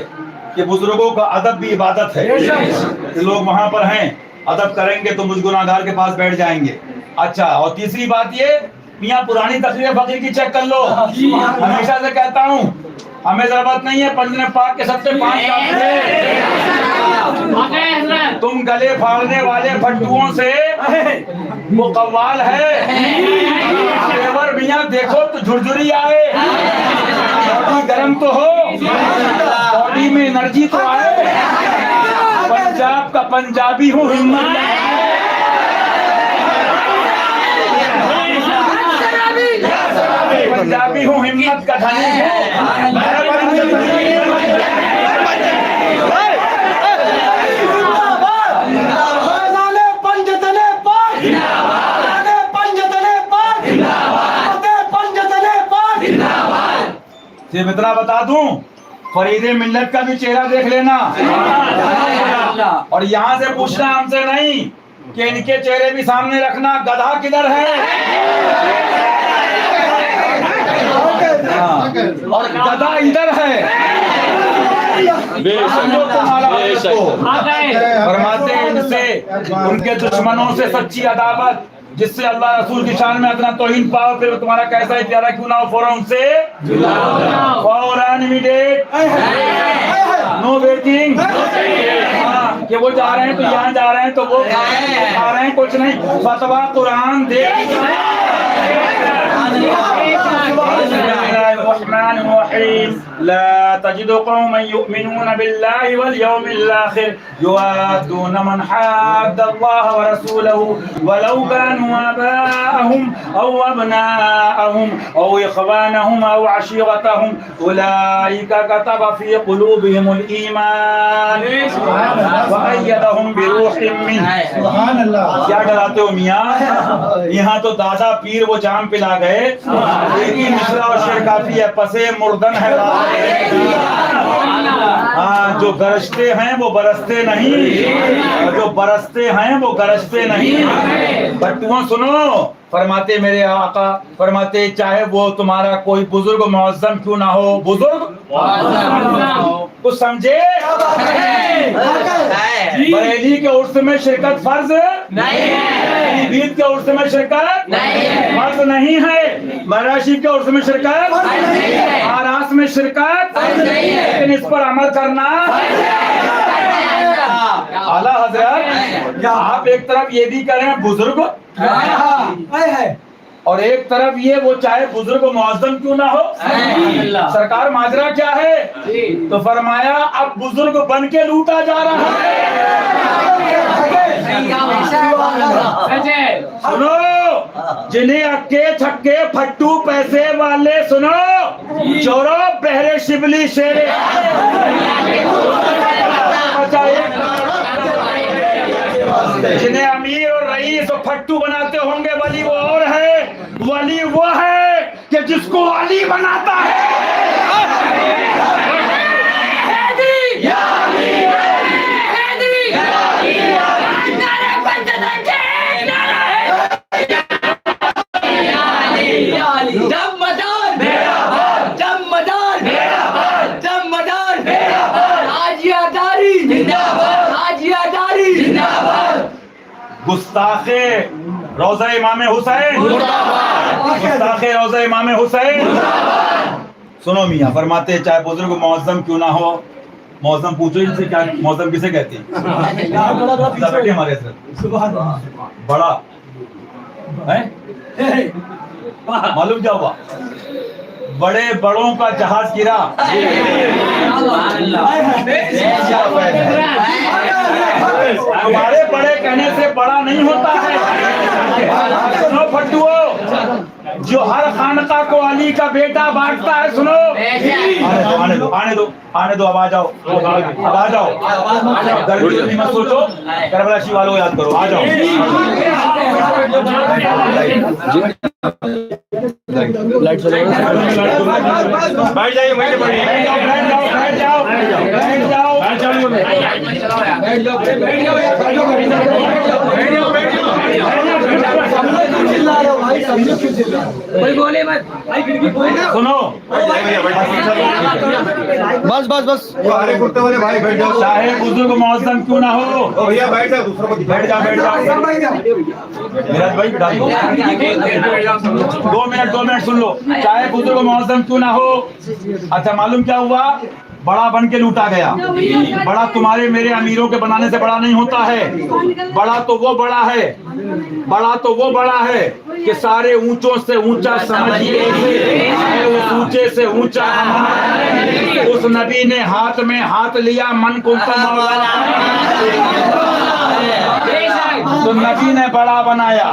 A: कि बुजुर्गों का अदब भी इबादत है। कि लोग वहां पर हैं, अदब करेंगे तो मुझ गुनाहगार के पास बैठ जाएंगे। अच्छा, और तीसरी बात ये, मियाँ पुरानी तकरीर फकीर की चेक कर लो। हमेशा से कहता हूँ, हमें जरूरत नहीं है पंजने पाक के सबसे 5 तुम गले फाड़ने वाले फट्टुओं से वो कव्वाल है। तेवर मियाँ देखो तो झुरझुरी आए, बॉडी गर्म तो हो, बॉडी में एनर्जी तो आए। पंजाब का पंजाबी हूँ, पंजाबी हूँ, हिम्मत का धनी सिर्फ इतना बता दूं, फरीदे मिल्लत का भी चेहरा देख लेना और यहाँ से पूछना हमसे नहीं कि इनके चेहरे भी सामने रखना, गधा किधर है? हाँ, और गधा इधर है। समझो तुम्हारा फरमाते हैं इनसे उनके दुश्मनों से सच्ची अदावत, जिससे अल्लाह रसूल की शान में इतना तौहीन पाओ, फिर तुम्हारा कैसा ही प्यारा क्यों ना हो, फौरन से फौरन इमीडिएट, नो वेटिंग। कि वो जा रहे हैं तो यहाँ जा रहे हैं तो वो खा रहे हैं, कुछ नहीं। फतवा कुरान दे ला तजिदु कौमन युमिनून बिल्लाहि वल यौमिल आखिर युआदून मन हाद्दल्लाह व रसूलहु वलौ कानू आबाअहुम औ अबनाअहुम औ इख्वानहुम औ अशीरतहुम उलाइका कतब फी कुलूबिहिमुल ईमान व अय्यदहुम बिरूहिम मिन्ह। सुभान अल्लाह। क्या डराते हो मियां? यहाँ तो दादा पीर वो जाम पिला गए, एक ही मिसरा और शेर काफी है, पसे मुर्दन है। हाँ, जो गरजते हैं वो बरसते नहीं, जो बरसते हैं वो गरजते नहीं। बटुआ सुनो, फरमाते मेरे आका, फरमाते चाहे वो तुम्हारा कोई बुजुर्ग मुअज्जम क्यों ना हो, बुजुर्ग कुछ समझे? बरेली के उर्स में शिरकत फर्ज नहीं है, बीत के उर्स में शिरकत फर्ज नहीं है, मराशी के उर्स में शिरकत आरास में शिरकत, लेकिन इस पर अमल करना। आला हजरत, आप एक तरफ ये भी करें बुजुर्ग और एक तरफ ये वो चाहे बुजुर्ग मुअज्जम क्यों ना हो। सरकार माजरा क्या है? तो फरमाया अब बुजुर्ग बन के लूटा जा रहा है। सुनो, जिन्हें अक्के छक्के फट्टू पैसे वाले, सुनो चोरो बहरे शिबली शेरे, जिन्हें अमीर और रईस और फट्टू बनाते होंगे, वली वो और है। वली वो है कि जिसको अली बनाता है। गुस्ताखे रोज़ा इमाम हुसैन, गुस्ताखे रोज़ा इमाम हुसैन। सुनो मियाँ, फरमाते चाहे बुजुर्ग मुअज्जम क्यों ना हो, मुअज्जम पूछो इनसे क्या मुअज्जम किसे कहते हैं? बैठे हमारे बड़ा है, मालूम क्या हुआ? बड़े बड़ों का जहाज गिरा। तुम्हारे बड़े कहने से बड़ा नहीं होता है। सुनो फट्टुओ, जो हर खानका को अली का बेटा बांटता है, सुनो आने दो आने दो आने दो, अब आ जाओ अब आ जाओ, गर्मी मत सोचो, करबला शिव वालों को याद करो, आ जाओ।
C: लाइट चलो,
A: बैठ जाइए, बैठ जाओ बैठ जाओ बैठ जाओ। सुनो
C: बस बस बस,
E: कुर्ते वाले भाई बैठ जाओ,
A: चाहे बुजुर्ग मुअज्जम क्यों ना हो।
E: भैया बैठ जाओ, दूसरों को
A: बैठ जाओ बैठ जाओ। मेरा भाई बिठाइए, 2 मिनट सुन लो। चाहे बुजुर्ग मुअज्जम क्यों ना हो। अच्छा, मालूम क्या हुआ? बड़ा बन के लूटा गया। बड़ा तुम्हारे मेरे अमीरों के बनाने से बड़ा नहीं होता है। बड़ा तो वो बड़ा है, बड़ा तो वो बड़ा है कि सारे ऊंचों से ऊंचा समझिए, उस ऊंचे से ऊंचा उस नबी ने हाथ में हाथ लिया, मन को तो नबी ने बड़ा बनाया।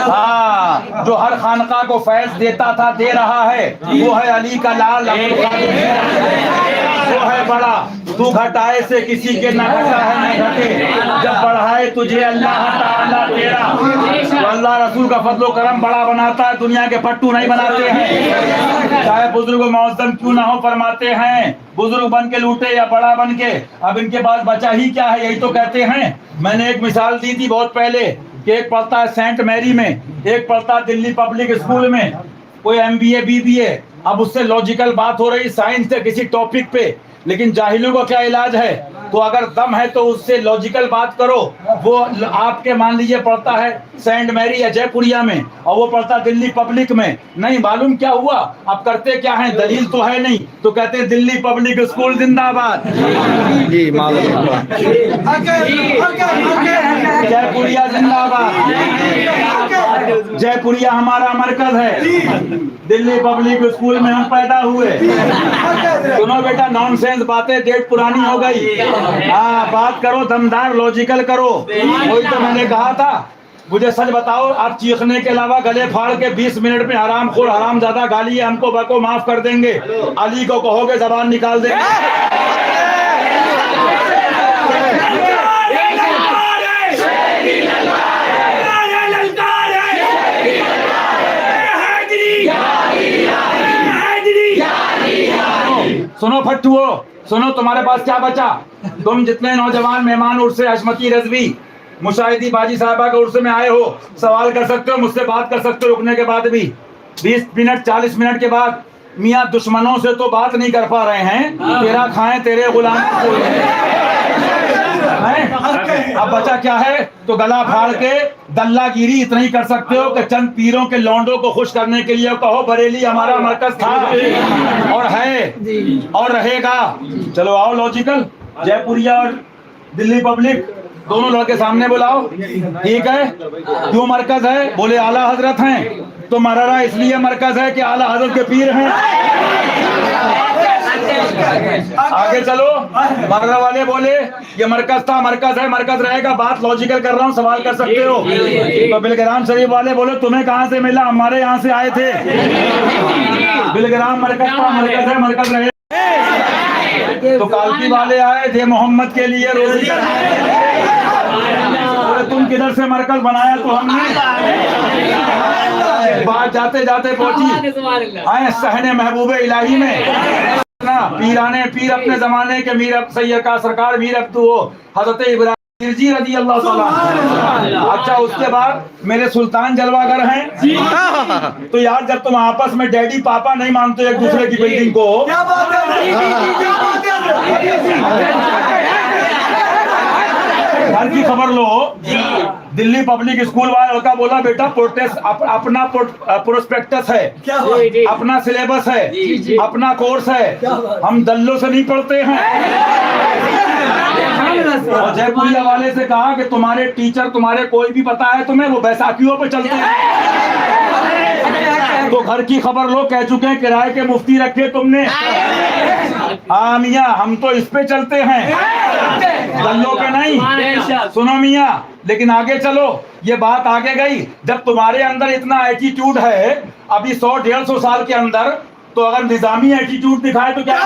A: हाँ, जो हर खानका को फैज देता था, दे रहा है, वो है अली का लाल, वो है बड़ा। तू घटाए से किसी के न घटा है न घटे, जब बढ़ाए तुझे अल्लाह ताला तेरा। तो अल्लाह रसूल का फजलो करम बड़ा बनाता है, दुनिया के फट्टू नहीं बनाते हैं। चाहे बुजुर्ग मौसम क्यों ना हो, फरमाते हैं बुजुर्ग बन के लूटे या बड़ा बन के, अब इनके पास बचा ही क्या है, यही तो कहते हैं। मैंने एक मिसाल दी थी बहुत पहले कि एक पढ़ता है सेंट मैरी में, एक पढ़ता है दिल्ली पब्लिक स्कूल में, कोई MBA BBA। अब उससे लॉजिकल बात हो रही साइंस के किसी टॉपिक पे, लेकिन जाहिलों का क्या इलाज है? तो अगर दम है तो उससे लॉजिकल बात करो। वो आपके मान लीजिए पढ़ता है सेंट मैरी या जयपुरिया में, और वो पढ़ता दिल्ली पब्लिक में, नहीं मालूम क्या हुआ। अब करते क्या है, दलील तो है नहीं, तो कहते हैं दिल्ली पब्लिक स्कूल जिंदाबाद,
C: जी मालूम।
A: जयपुरिया जिंदाबाद। जयपुरिया हमारा मरकज है, दिल्ली पब्लिक स्कूल में हम पैदा हुए। सुनो बेटा, नॉनसेंस बातें डेट पुरानी हो गई। हाँ, बात करो दमदार, लॉजिकल करो। वही तो मैंने कहा था, मुझे सच बताओ, आप चीखने के अलावा गले फाड़ के 20 मिनट में हरामखोर हराम ज्यादा गाली है हमको बको माफ कर देंगे, अली को कहोगे जबान निकाल देंगे। सुनो फट्टुओ, सुनो, तुम्हारे पास क्या बचा? तुम जितने नौजवान मेहमान उर्स से हशमती रजवी मुशाहिदी बाजी साहबा के उर्स में आए हो, सवाल कर सकते हो, मुझसे बात कर सकते हो रुकने के बाद भी। 20 मिनट 40 मिनट के बाद मियाँ दुश्मनों से तो बात नहीं कर पा रहे हैं, तेरा खाएं तेरे गुलाम हैं? अब बचा क्या है? तो गला फाड़ के दल्लागिरी इतना ही कर सकते हो कि चंद पीरों के लौंडों को खुश करने के लिए कहो बरेली हमारा मरकज था और है और रहेगा। चलो आओ लॉजिकल, जयपुरिया और दिल्ली पब्लिक दोनों लड़के सामने बुलाओ। ठीक है, क्यों मरकज है? बोले आला हजरत हैं। तो मरारा इसलिए मरकज है कि आला हजरत के पीर हैं। आगे चलो, मर्रा वाले बोले ये मरकज था, मरकज है, मरकज रहेगा। बात लॉजिकल कर रहा हूँ, सवाल कर सकते हो। तो बिलग्राम शरीफ वाले बोले तुम्हें कहाँ से मिला? हमारे यहाँ से आए थे। बिलग्राम मरकज था, मरकज है, मरकज रहे। तो कालकी वाले आए थे मोहम्मद के लिए रोजी। बोले तुम किधर से मरकज बनाया? तो हमने। बात जाते जाते पहुंची आए सहने महबूबे इलाही में। पीराने पीर अपने जमाने के मीर सैयद का सरकार मीर अब्दू हजरत इब्राहिम जी रजी अल्लाह ताला। अच्छा, उसके बाद मेरे सुल्तान जलवागर हैं। तो यार जब तुम आपस में डैडी पापा नहीं मानते एक दूसरे की बिल्डिंग को, घर की खबर लो। दिल्ली पब्लिक स्कूल वाले का बोला बेटा प्रोटेस्ट अपना प्रोस्पेक्टस है, अपना सिलेबस है, अपना कोर्स है, हम दल्लों से नहीं पढ़ते हैं। और जयपुरिया वाले से कहा कि तुम्हारे टीचर तुम्हारे कोई भी पता है तुम्हें, वो बैसाखियों पे चलते हैं। तो घर की खबर लो, कह चुके हैं किराए के मुफ्ती रखे तुमने। हाँ मियाँ, हम तो इस पे चलते हैं, दल्लों पे नहीं। सुनो मियाँ, लेकिन आगे चलो, ये बात आगे गई। जब तुम्हारे अंदर इतना एटीट्यूड है अभी 100-150 साल के अंदर, तो अगर निजामी एटीट्यूड दिखाए तो क्या?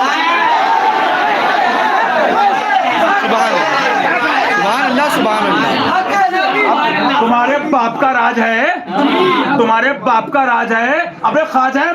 C: सुभान अल्लाह।
A: तुम्हारे बाप का राज है, तुम्हारे बाप का राज है। अबे ख्वाजा है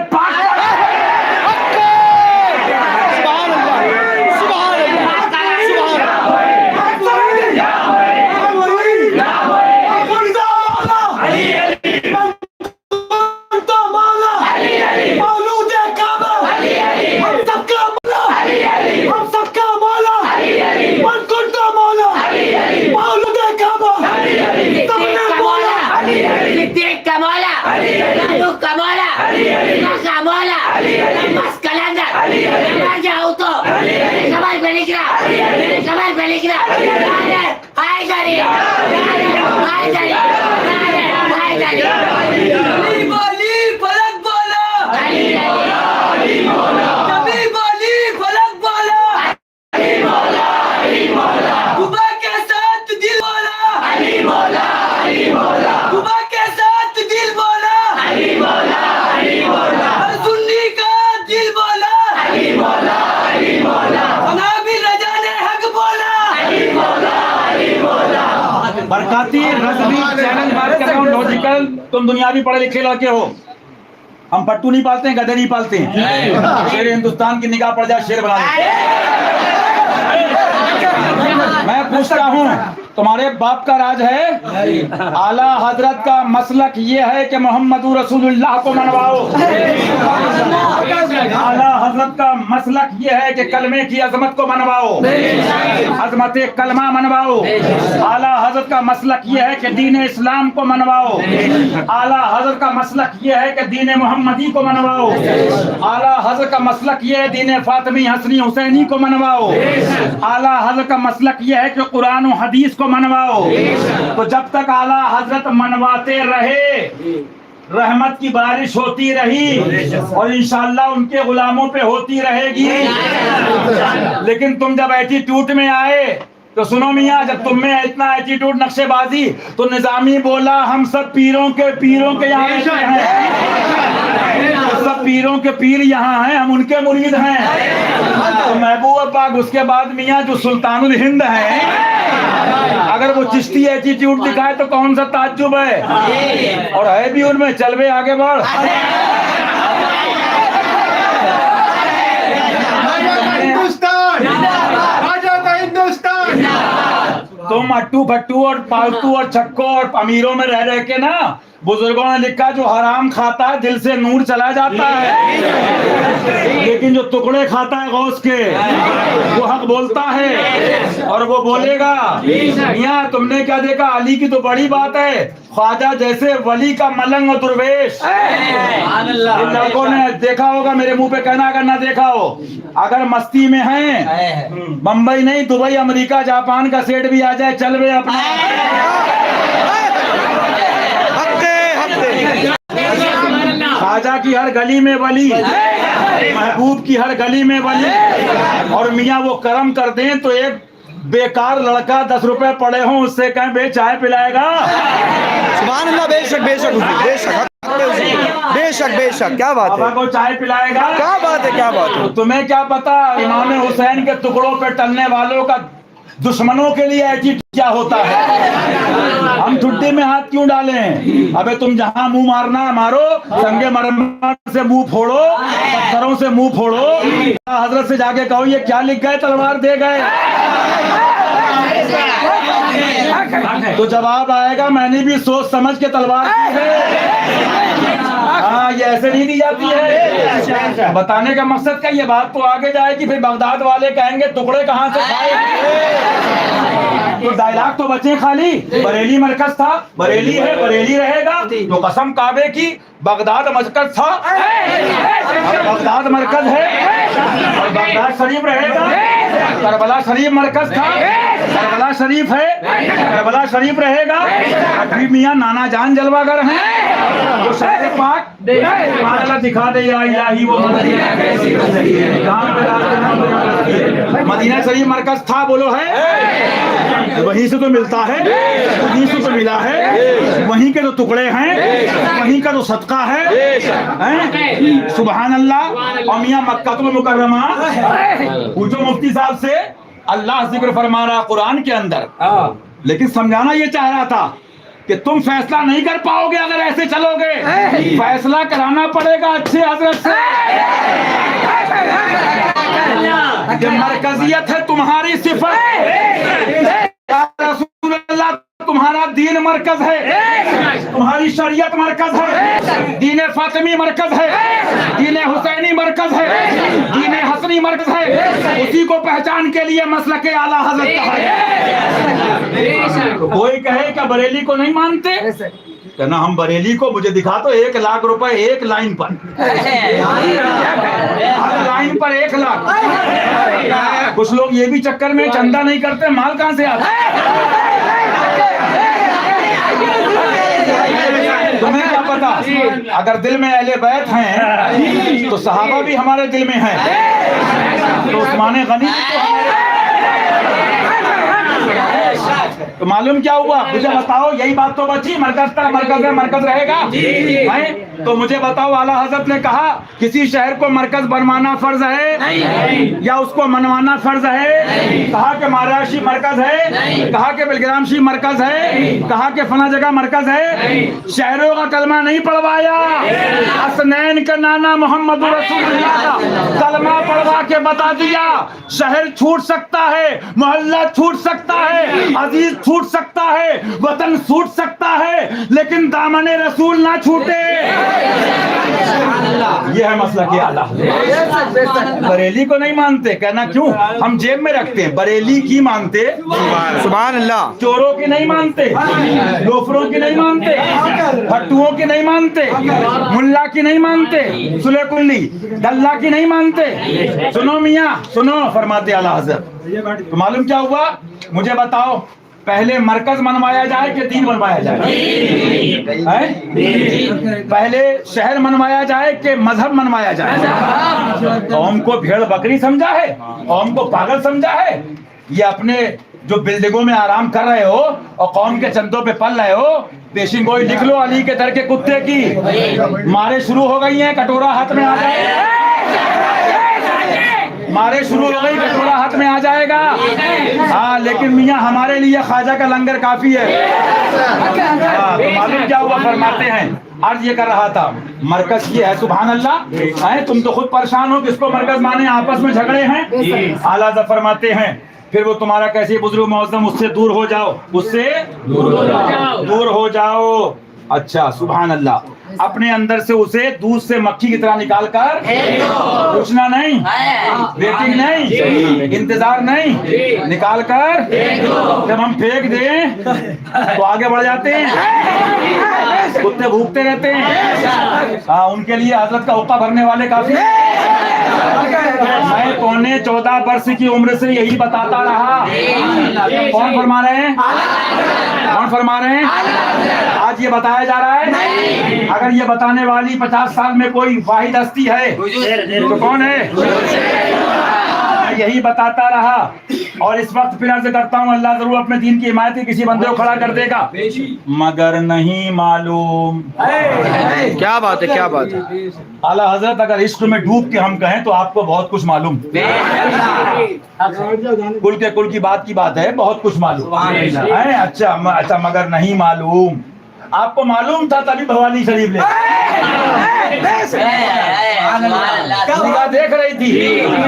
A: तुम दुनियावी पढ़े लिखे लड़के हो, हम पट्टू नहीं पालते हैं, गधे नहीं पालते हैं। शेर हिंदुस्तान की निगाह पड़ जाए शेर बना देते। मैं पूछता हूँ, तुम्हारे बाप का राज है? आला हजरत का मसलक ये है कि मोहम्मद रसूलुल्लाह को मनवाओ। आला हजरत का मसलक ये है कि कलमे की अजमत को मनवाओ, अजमत कलमा मनवाओ। आला हजरत का मसलक ये है कि दीन इस्लाम को मनवाओ। आला हजरत का मसलक ये है कि दीन मोहम्मदी को मनवाओ। आला हजरत का मसलक ये है दीन फातिमी हसनी हुसैनी को मनवाओ। आला हजरत का मसलक ये है कि कुरान और हदीस को मनवाओ। तो जब तक आला हजरत मनवाते रहे, रहमत की बारिश होती रही और इंशाअल्लाह उनके गुलामों पे होती रहेगी। लेकिन तुम जब एटीट्यूड में आए तो सुनो मियाँ, जब तुम में इतना एटीट्यूड नक्शेबाजी, तो निजामी बोला हम सब पीरों के यहाँ रहते हैं, तो सब पीरों के पीर यहाँ हैं, हम उनके मुरीद हैं। तो महबूब पाक उसके बाद मियाँ जो सुल्तानुल हिंद है, अगर वो चिश्ती एटीट्यूड दिखाए तो कौन सा ताज्जुब है, और है भी उनमें। चल बे आगे बढ़। तुम अट्टू फट्टू और पालतू और छक्को और अमीरों में रह के ना, बुजुर्गों ने लिखा जो हराम खाता है दिल से नूर चला जाता है, लेकिन जो टुकड़े खाता है गौस के वो हक बोलता है। और वो बोलेगा, मियां तुमने क्या देखा, अली की तो बड़ी बात है, ख्वाजा जैसे वली का मलंग और दुर्वेश। इन लड़कों ने देखा होगा, मेरे मुंह पे कहना अगर ना देखा हो, अगर मस्ती में हैं, बंबई नहीं दुबई अमेरिका जापान का सेट भी आ जाए, चल बे अपना। ख्वाजा की हर गली में वली, महबूब की हर गली में वली। और मियाँ वो करम कर दें तो एक बेकार लड़का 10 रुपए पड़े हों उससे कहें बे चाय पिलाएगा।
C: सुभान अल्लाह, बेशक बेशक बेशक बेशक बेशक, क्या बात
A: बाबा
C: है,
A: को चाय पिलाएगा।
C: क्या बात है, क्या बात है।
A: तो तुम्हें क्या पता इमाम हुसैन के टुकड़ों पे टलने वालों का दुश्मनों के लिए एटीट्यूड क्या होता है। हम ठुड्डी में हाथ क्यों डालें? अबे तुम जहां मुंह मारना मारो, संगे मरमर से मुंह फोड़ो, पत्थरों से मुंह फोड़ो। हजरत से जाके कहो ये क्या लिख गए, तलवार दे गए, तो जवाब आएगा मैंने भी सोच समझ के तलवार दी है। हाँ, ये ऐसे नहीं दी जाती है। बताने का मकसद क्या, ये बात तो आगे जाएगी, फिर बगदाद वाले कहेंगे टुकड़े कहाँ से खाए। तो डायलॉग तो बचे खाली, बरेली मरकज था, बरेली है, बरेली रहेगा। तो कसम काबे की, बगदाद मरकज था और बगदाद मरकज है, और बगदाद शरीफ रहेगा। करबला शरीफ मरकज था, करबला शरीफ है, करबला शरीफ रहेगा। अभी मियाँ नाना जान जलवागर हैं, तो शहर पाक दिखा दे या इलाही वो मदीना शरीफ मरकज था, बोलो है, वहीं से तो मिलता है, वहीं से तो मिला है, वहीं के तो टुकड़े हैं, वहीं का तो सदका है। सुभान अल्लाह। और मियाँ मक्कातुल मुकर्रमा पूछो मुफ्ती साहब से, अल्लाह जिक्र फरमा रहा कुरान के अंदर, लेकिन समझाना ये चाह रहा था कि तुम फैसला नहीं कर पाओगे अगर ऐसे चलोगे, फैसला कराना पड़ेगा अच्छे हजरत से। मरकजियत है तुम्हारी सिफत, रसूल अल्लाह तुम्हारा दीन मरकज है, तुम्हारी शरीयत मरकज है, दीन फातिमी मरकज है, दीन हुसैनी मरकज है, दीन हसनी मरकज है। उसी को पहचान के लिए मसलक आला हजरत कहा है। कोई कहे क्या बरेली को नहीं मानते, कहना हम बरेली को, मुझे दिखा तो 1 लाख रुपए एक लाइन पर, हर लाइन पर 1 लाख। कुछ लोग ये भी चक्कर में चंदा नहीं करते, माल कहां से आता है? तुम्हें क्या पता, अगर दिल में अहले बैत हैं तो सहाबा भी हमारे दिल में हैं, तो उस्मान गनी तो मालूम क्या हुआ मुझे बताओ, यही बात तो बची, मरकज का मरकज है, मरकज रहेगा हैं? तो मुझे बताओ, आला हजरत ने कहा किसी शहर को मरकज बनवाना फर्ज है या उसको मनवाना फर्ज है? कहा कि महाराष्ट्र मरकज है, कहा कि बेलग्राम मरकज है, कहा कि फला जगह मरकज है। शहरों का कलमा नहीं पढ़वाया, असनैन का नाना मोहम्मद रसूलुल्लाह का कलमा पढ़वा के बता दिया। शहर छूट सकता है, मोहल्ला छूट सकता है, अजीज छूट सकता है, वतन छूट सकता है, लेकिन दामने रसूल ना छूटे। ये है मसला के आला। बरेली को नहीं मानते, कहना क्यों? हम जेब में रखते हैं। बरेली की मानते,
C: सुभान अल्लाह।
A: चोरों की नहीं मानते, लोफरों की नहीं मानते, फट्टुओं की नहीं मानते, मुल्ला की नहीं मानते, सुले कुल्ली दल्ला की नहीं मानते। सुनो मियाँ सुनो, फरमाते आला हज़रत, तो मालूम क्या हुआ मुझे बताओ, पहले मरकज मनवाया जाए कि दीन बनवाया जाए? पहले शहर मनवाया जाए कि मजहब मनवाया जाए? कौम को भेड़ बकरी समझा है, कौम को पागल समझा है? ये अपने जो बिल्डिंगों में आराम कर रहे हो और कौम के चंदों पे पल रहे हो, पेशिंग गोई लिख लो अली के दर के कुत्ते की। मारे शुरू हो गई हैं, कटोरा हाथ में आ जाएगा, मारे शुरू हो गई, कटोरा हाथ में आ जाएगा। हाँ, लेकिन मियाँ हमारे लिए ख्वाजा का लंगर काफी है। हाँ, तो मालूम क्या हुआ, फरमाते हैं, अर्ज ये कर रहा था, मरकज ये है, सुभान अल्लाह है। तुम तो खुद परेशान हो, किसको मरकज माने, आपस में झगड़े हैं। आला फरमाते हैं, फिर वो तुम्हारा कैसे बुजुर्ग मौजम, उससे दूर हो जाओ, उससे दूर हो जाओ। अच्छा, सुभान अल्लाह। अपने अंदर से उसे दूध से मक्खी की तरह निकाल कर, पूछना नहीं, वेटिंग नहीं, इंतजार नहीं, निकाल कर जब हम फेंक दें तो आगे बढ़ जाते हैं, कुत्ते भूखते रहते हैं। हाँ, उनके लिए हजरत का हुक्का भरने वाले काफी। मैं पौने 14 वर्ष की उम्र से यही बताता रहा। कौन फरमा रहे हैं? कौन फरमा रहे हैं? आज ये बताया जा रहा है। अगर ये बताने वाली 50 साल में कोई वाहिद हस्ती है तो कौन है? मैं यही बताता रहा। और इस वक्त फिर अर्ज करता हूँ, अल्लाह जरूर अपने दीन की हिमायत की किसी बंदे को खड़ा कर देगा, मगर नहीं मालूम।
C: क्या बात है, क्या बात है।
A: आला हजरत, अगर इश्क में डूब के हम कहें तो आपको बहुत कुछ मालूम, कुल के कुल की बात है, बहुत कुछ मालूम है। अच्छा, मगर नहीं मालूम। आपको मालूम था तभी भवानी शरीफ ले निगाह देख रही थी,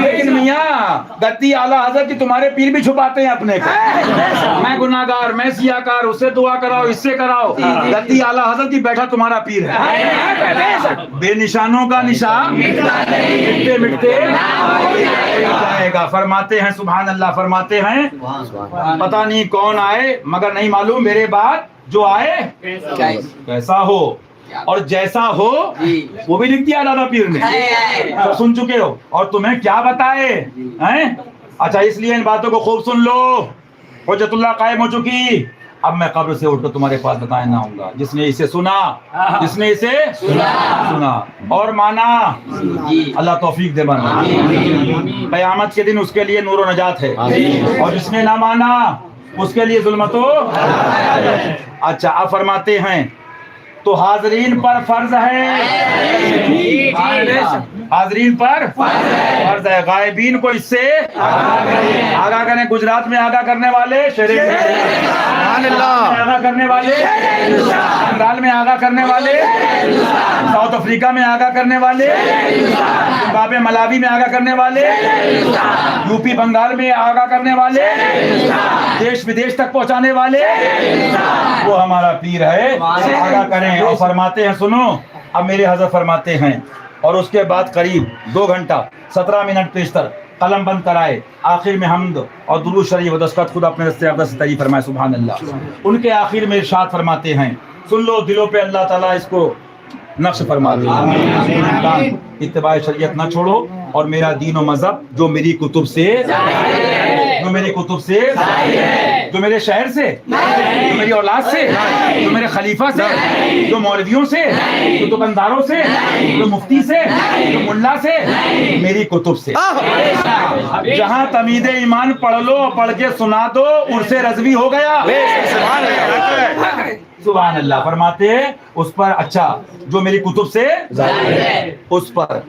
A: लेकिन मियाँ गद्दी आला हजरत की तुम्हारे पीर भी छुपाते हैं अपने को। मैं गुनाहगार, मैं सियाकार, उससे दुआ कराओ, इससे कराओ। गद्दी आला हजरत की बैठा तुम्हारा पीर है। बेनिशानों का निशान मिटते मिटते जाएगा। फरमाते हैं, सुभान अल्लाह, फरमाते हैं, पता नहीं कौन आए मगर नहीं मालूम मेरे बाद जो आए कैसा हो और जैसा हो, वो भी लिख दिया दादा पीर ने, तो सुन चुके हो। और तुम्हें क्या बताए हैं? अच्छा, इसलिए इन बातों को खूब सुन लो। हुज्जतुल्लाह कायम हो चुकी। अब मैं कब्र से उठकर तुम्हारे पास बताए ना आऊंगा। जिसने इसे सुना, जिसने इसे सुना और माना, अल्लाह तौफीक दे माना, क़यामत के दिन उसके लिए नूर व नजात है। और जिसने ना माना उसके लिए जुल्मतो। अच्छा, अब फरमाते हैं, तो हाजरीन पर फर्ज है, हाजरीन पर फर्ज है, गायबीन को इससे आगा करें। गुजरात में आगा करने वाले, आगा करने वाले, बंगाल में आगा करने वाले, साउथ अफ्रीका में आगा करने वाले, जिम्बाब्वे मलावी में आगा करने वाले, यूपी बंगाल में आगा करने वाले, देश विदेश तक पहुंचाने वाले, वो हमारा पीर है। आगा करें। और फरमाते हैं, सुनो, अब मेरे हज़रत फरमाते हैं, और उसके बाद करीब 2 घंटा 17 मिनट पेशतर कलम बंद कराए, आखिर में हम्द और दुरूद शरीफ व दस्तखत खुद अपने रस्ते अक़दस से तारीफ़ फरमाए, सुभान अल्लाह। उनके आखिर में इरशाद फरमाते हैं, सुन लो, दिलों पे अल्लाह ताला इसको नक्श फरमा दे। इत्तिबा शरीयत न छोड़ो और मेरा दीन और मजहब जो मेरी कुतुब से तो मेरे शहर से, तो मेरी औलाद से, तो मेरे खलीफा से, तो मौलवियों से, तो दुकानदारों से, तो मुफ्ती से, तो मुल्ला से, मेरी कुतुब से। जहां तमीद ईमान पढ़ लो, पढ़ के सुना दो, उर्से रज़वी हो गया। सुभान अल्लाह। फरमाते उस पर, अच्छा जो मेरी कुतुब से उस पर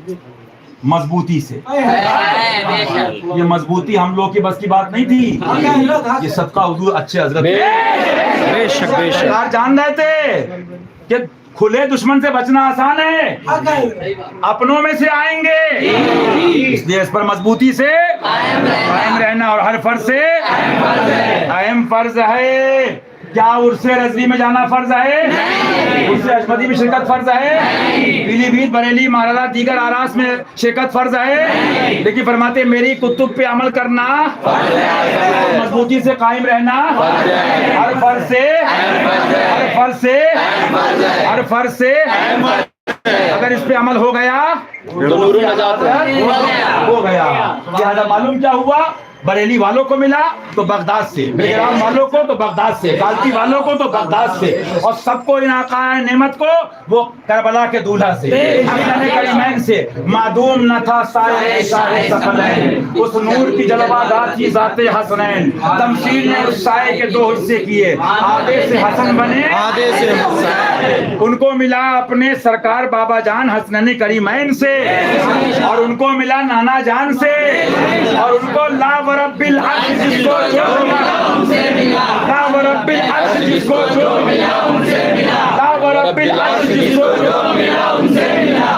A: मजबूती से। ये मजबूती हम लोग की बस की बात नहीं थी, ये सदका हुजूर अच्छे हजरत
C: बेशक बेशक
A: सरकार जान रहे थे कि खुले दुश्मन से बचना आसान है, अपनों में से आएंगे, इसलिए इस पर मजबूती से कायम रहना। और हर फर्ज से अहम फर्ज है। क्या उर्से रज़वी में जाना फर्ज है? उर्से अजमदी में शिरकत फर्ज है? पीलीभीत, बरेली, महाराजा, दीगर आरास में शिरकत फर्ज है? लेकिन फरमाते मेरी कुतुब पे अमल करना, मजबूती से कायम रहना हर फर्ज से, हर फर्ज से, हर फर्ज से। अगर इस पे अमल हो गया तो हो गया। लिहाजा मालूम क्या हुआ? बरेली वालों को मिला तो बगदाद से, बेगराम वालों को तो बगदाद से, कालती वालों को तो बगदाद से, और सबको इन आकाए नेमत को वो करबला के दूल्हा से, हसन करीमैन से। मादूम न था साए शाहे सकलैन, उस नूर की जलवादार थी जाते हसनैन। तमसील ने उस साए के दो हिस्से किए, आधे से हसन बने, आधे से हुसैन। उनको मिला अपने सरकार बाबा जान हसनैन करीमैन से, और उनको मिला नाना जान से, और उनको ला रब्बिल अर्श जिसको जो मिला, ला रब्बिल अर्श जिसको जो मिला उनसे मिला, ला रब्बिल अर्श जिसको जो मिला उनसे मिला।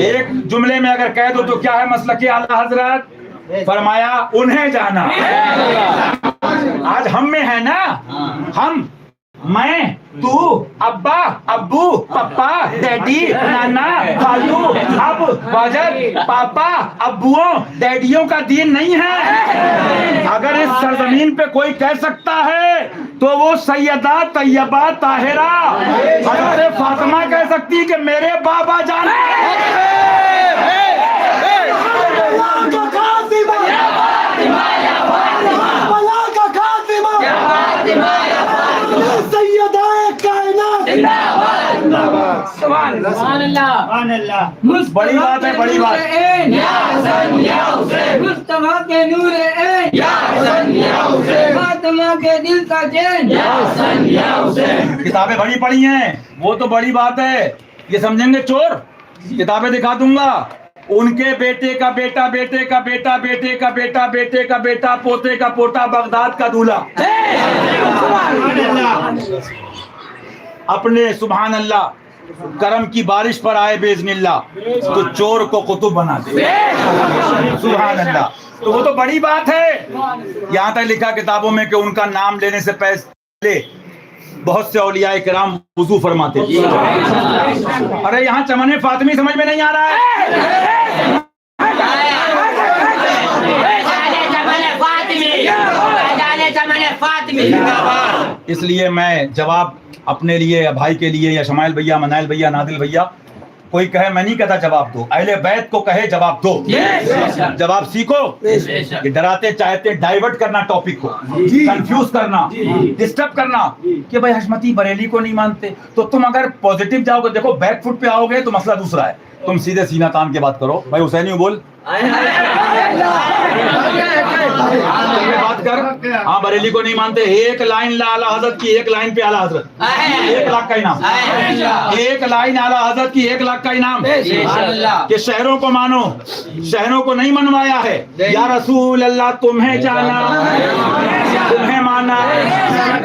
A: एक जुमले में अगर कह दो तो क्या है मसलक आला हजरत? फरमाया उन्हें जाना। आज हम में है ना, हम, मैं, तू, अब्बा, अब्बू, पप्पा, डैडी, नाना, खालू, अब, वजद, पापा, अब्बुओं, डैडियों का दीन नहीं है। अगर इस सरजमीन पे कोई कह सकता है तो वो सैयदा तैयबा ताहिरा हज़रत फातिमा कह सकती है कि मेरे बाबा जान बड़ी बात है, बड़ी बात।
F: मुस्तफा के नूर फातिमा के दिल का चैन।
A: किताबें बड़ी पढ़ी हैं, वो तो बड़ी बात है। ये समझेंगे चोर, किताबें दिखा दूंगा। उनके बेटे का बेटा, बेटे का बेटा, बेटे का बेटा, बेटे का बेटा, पोते का पोता, बगदाद का दूल्हा। अपने सुभान अल्लाह करम की बारिश पर आए बेज़निल्लाह तो चोर को कुतुब बना दे। सुभान अल्लाह। तो वो तो बड़ी बात है। यहाँ तक लिखा किताबों में कि उनका नाम लेने से पहले बहुत से औलिया किराम वुजू फरमाते। अरे यहाँ चमन फातिमी समझ में नहीं आ रहा है। इसलिए मैं जवाब अपने लिए, भाई के लिए, या शमाइल भैया, मनाइल भैया, नादिल भैया, कोई कहे मैं नहीं कहता जवाब दो, अहले बैत को कहे जवाब दो। जवाब सीखो। ये डराते चाहते डाइवर्ट करना टॉपिक को, कंफ्यूज करना, डिस्टर्ब करना कि भाई हशमती बरेली को नहीं मानते। तो तुम अगर पॉजिटिव जाओगे, देखो बैक फुट पे आओगे तो मसला दूसरा है। तुम सीधे सीना तान के बात करो। भाई हुसैनी बोल, बात कर। हाँ बरेली को नहीं मानते, एक लाइन ला आला हजरत की, एक लाइन पे आला हजरत 1 लाख का इनाम। एक लाइन आला हजरत की 1 लाख का इनाम। कि शहरों को मानो, शहरों को नहीं मनवाया है। या रसूल अल्लाह तुम्हें जाना, तुम्हें माना,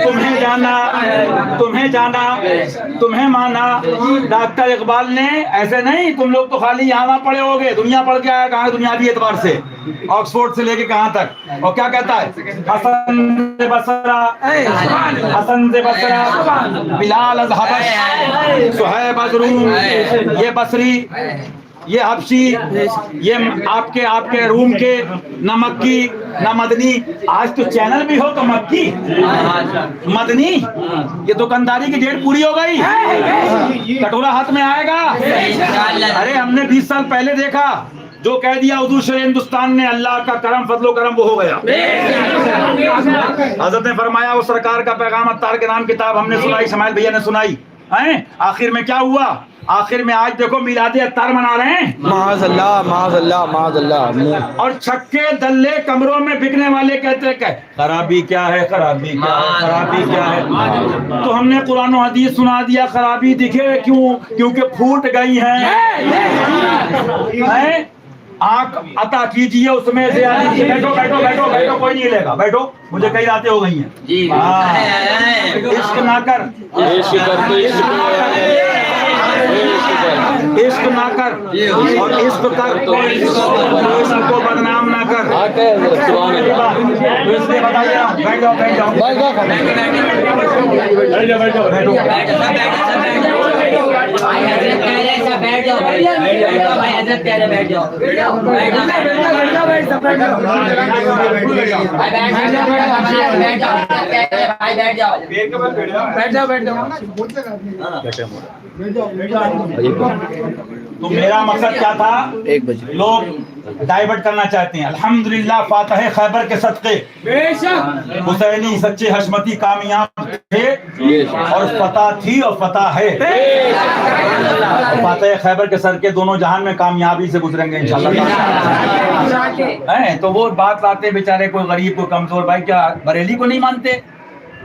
A: तुम्हें जाना, तुम्हें जाना, तुम्हें माना। डॉक्टर इकबाल ने ऐसे नहीं, तुम लोग तो खाली यहाँ पढ़े होगे, दुनिया पढ़ के आया। कहाँ दुनियावी एतबार से, ऑक्सफोर्ड से लेके कहाँ तक। और क्या कहता है? हसन से बसरा, हसन से बसरा, बिलाल अज़ हबश, सुहैब अज़ रूम, ये बसरी, ये हबशी, ये आपके रूम के, न मक्की न मदनी। आज तो चैनल भी हो तो मक्की मदनी। ये दुकानदारी की डेट पूरी हो गई, कटोरा हाथ में आएगा। अरे हमने 20 साल पहले देखा जो कह दिया उर्दू शरीफ हिंदुस्तान ने, अल्लाह का करम फजलो करम वो हो गया। हजरत ने फरमाया वो सरकार का पैगाम अत्तार के नाम किताब हमने सुनाई, शमाइल भैया ने सुनाई हैं। आखिर में क्या हुआ? आखिर में आज देखो मिलादे अत्तार मना रहे हैं।
C: माज़अल्लाह माज़अल्लाह माज़अल्लाह।
A: और छक्के दल्ले कमरों में बिकने वाले कहते हैं खराबी क्या है, खराबी क्या है, खराबी क्या है। तो हमने कुरान और हदीस सुना दिया, खराबी दिखे क्यों? क्योंकि फूट गई है। आंख अता कीजिए उसमें से। बैठो बैठो बैठो बैठो, कोई नहीं लेगा, बैठो, मुझे कई रातें हो गई हैं। इश्क ना कर, इश्क ना कर और इश्क कर, इश्क को बदनाम ना कर। इसलिए बताइए, बैठ जाओ बैठ जाओ बैठ जाओ बैठ जाओ बैठो।
F: बैठ जाओ भाई, हजरत प्यारे बैठ जाओ,
A: तो मेरा मकसद क्या था?
C: 1 बजे
A: लोग डाइवर्ट करना चाहते हैं। अल्हम्दुलिल्लाह फातह खैबर के सदक़े हुसैनी सच्चे हशमती कामयाब थे और फतह थी और फतह है। फातह खैबर के सदक़े दोनों जहान में कामयाबी से गुजरेंगे इंशाअल्लाह। हैं तो वो बात लाते बेचारे, कोई गरीब कोई कमजोर, भाई क्या बरेली को नहीं मानते?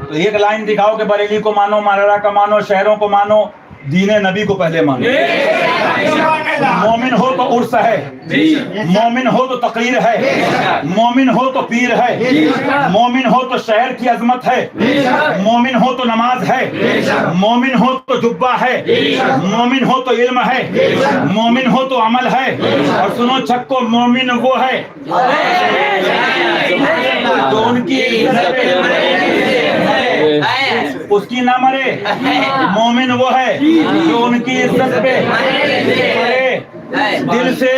A: तो एक लाइन दिखाओ कि बरेली को मानो, मारड़ा को मानो, शहरों को मानो, दीने नबी को पहले मानो। मोमिन हो तो उर्स है, मोमिन हो तो तकरीर है, मोमिन हो तो पीर है, मोमिन हो तो शहर की अजमत है, मोमिन हो तो नमाज है, मोमिन हो तो जुब्बा है, मोमिन हो तो इल्म है, मोमिन हो तो अमल है। और सुनो छक्को, मोमिन वो है तो उनकी उसकी ना मरे, मोमिन वो है जो उनकी इज्जत पे दिल से।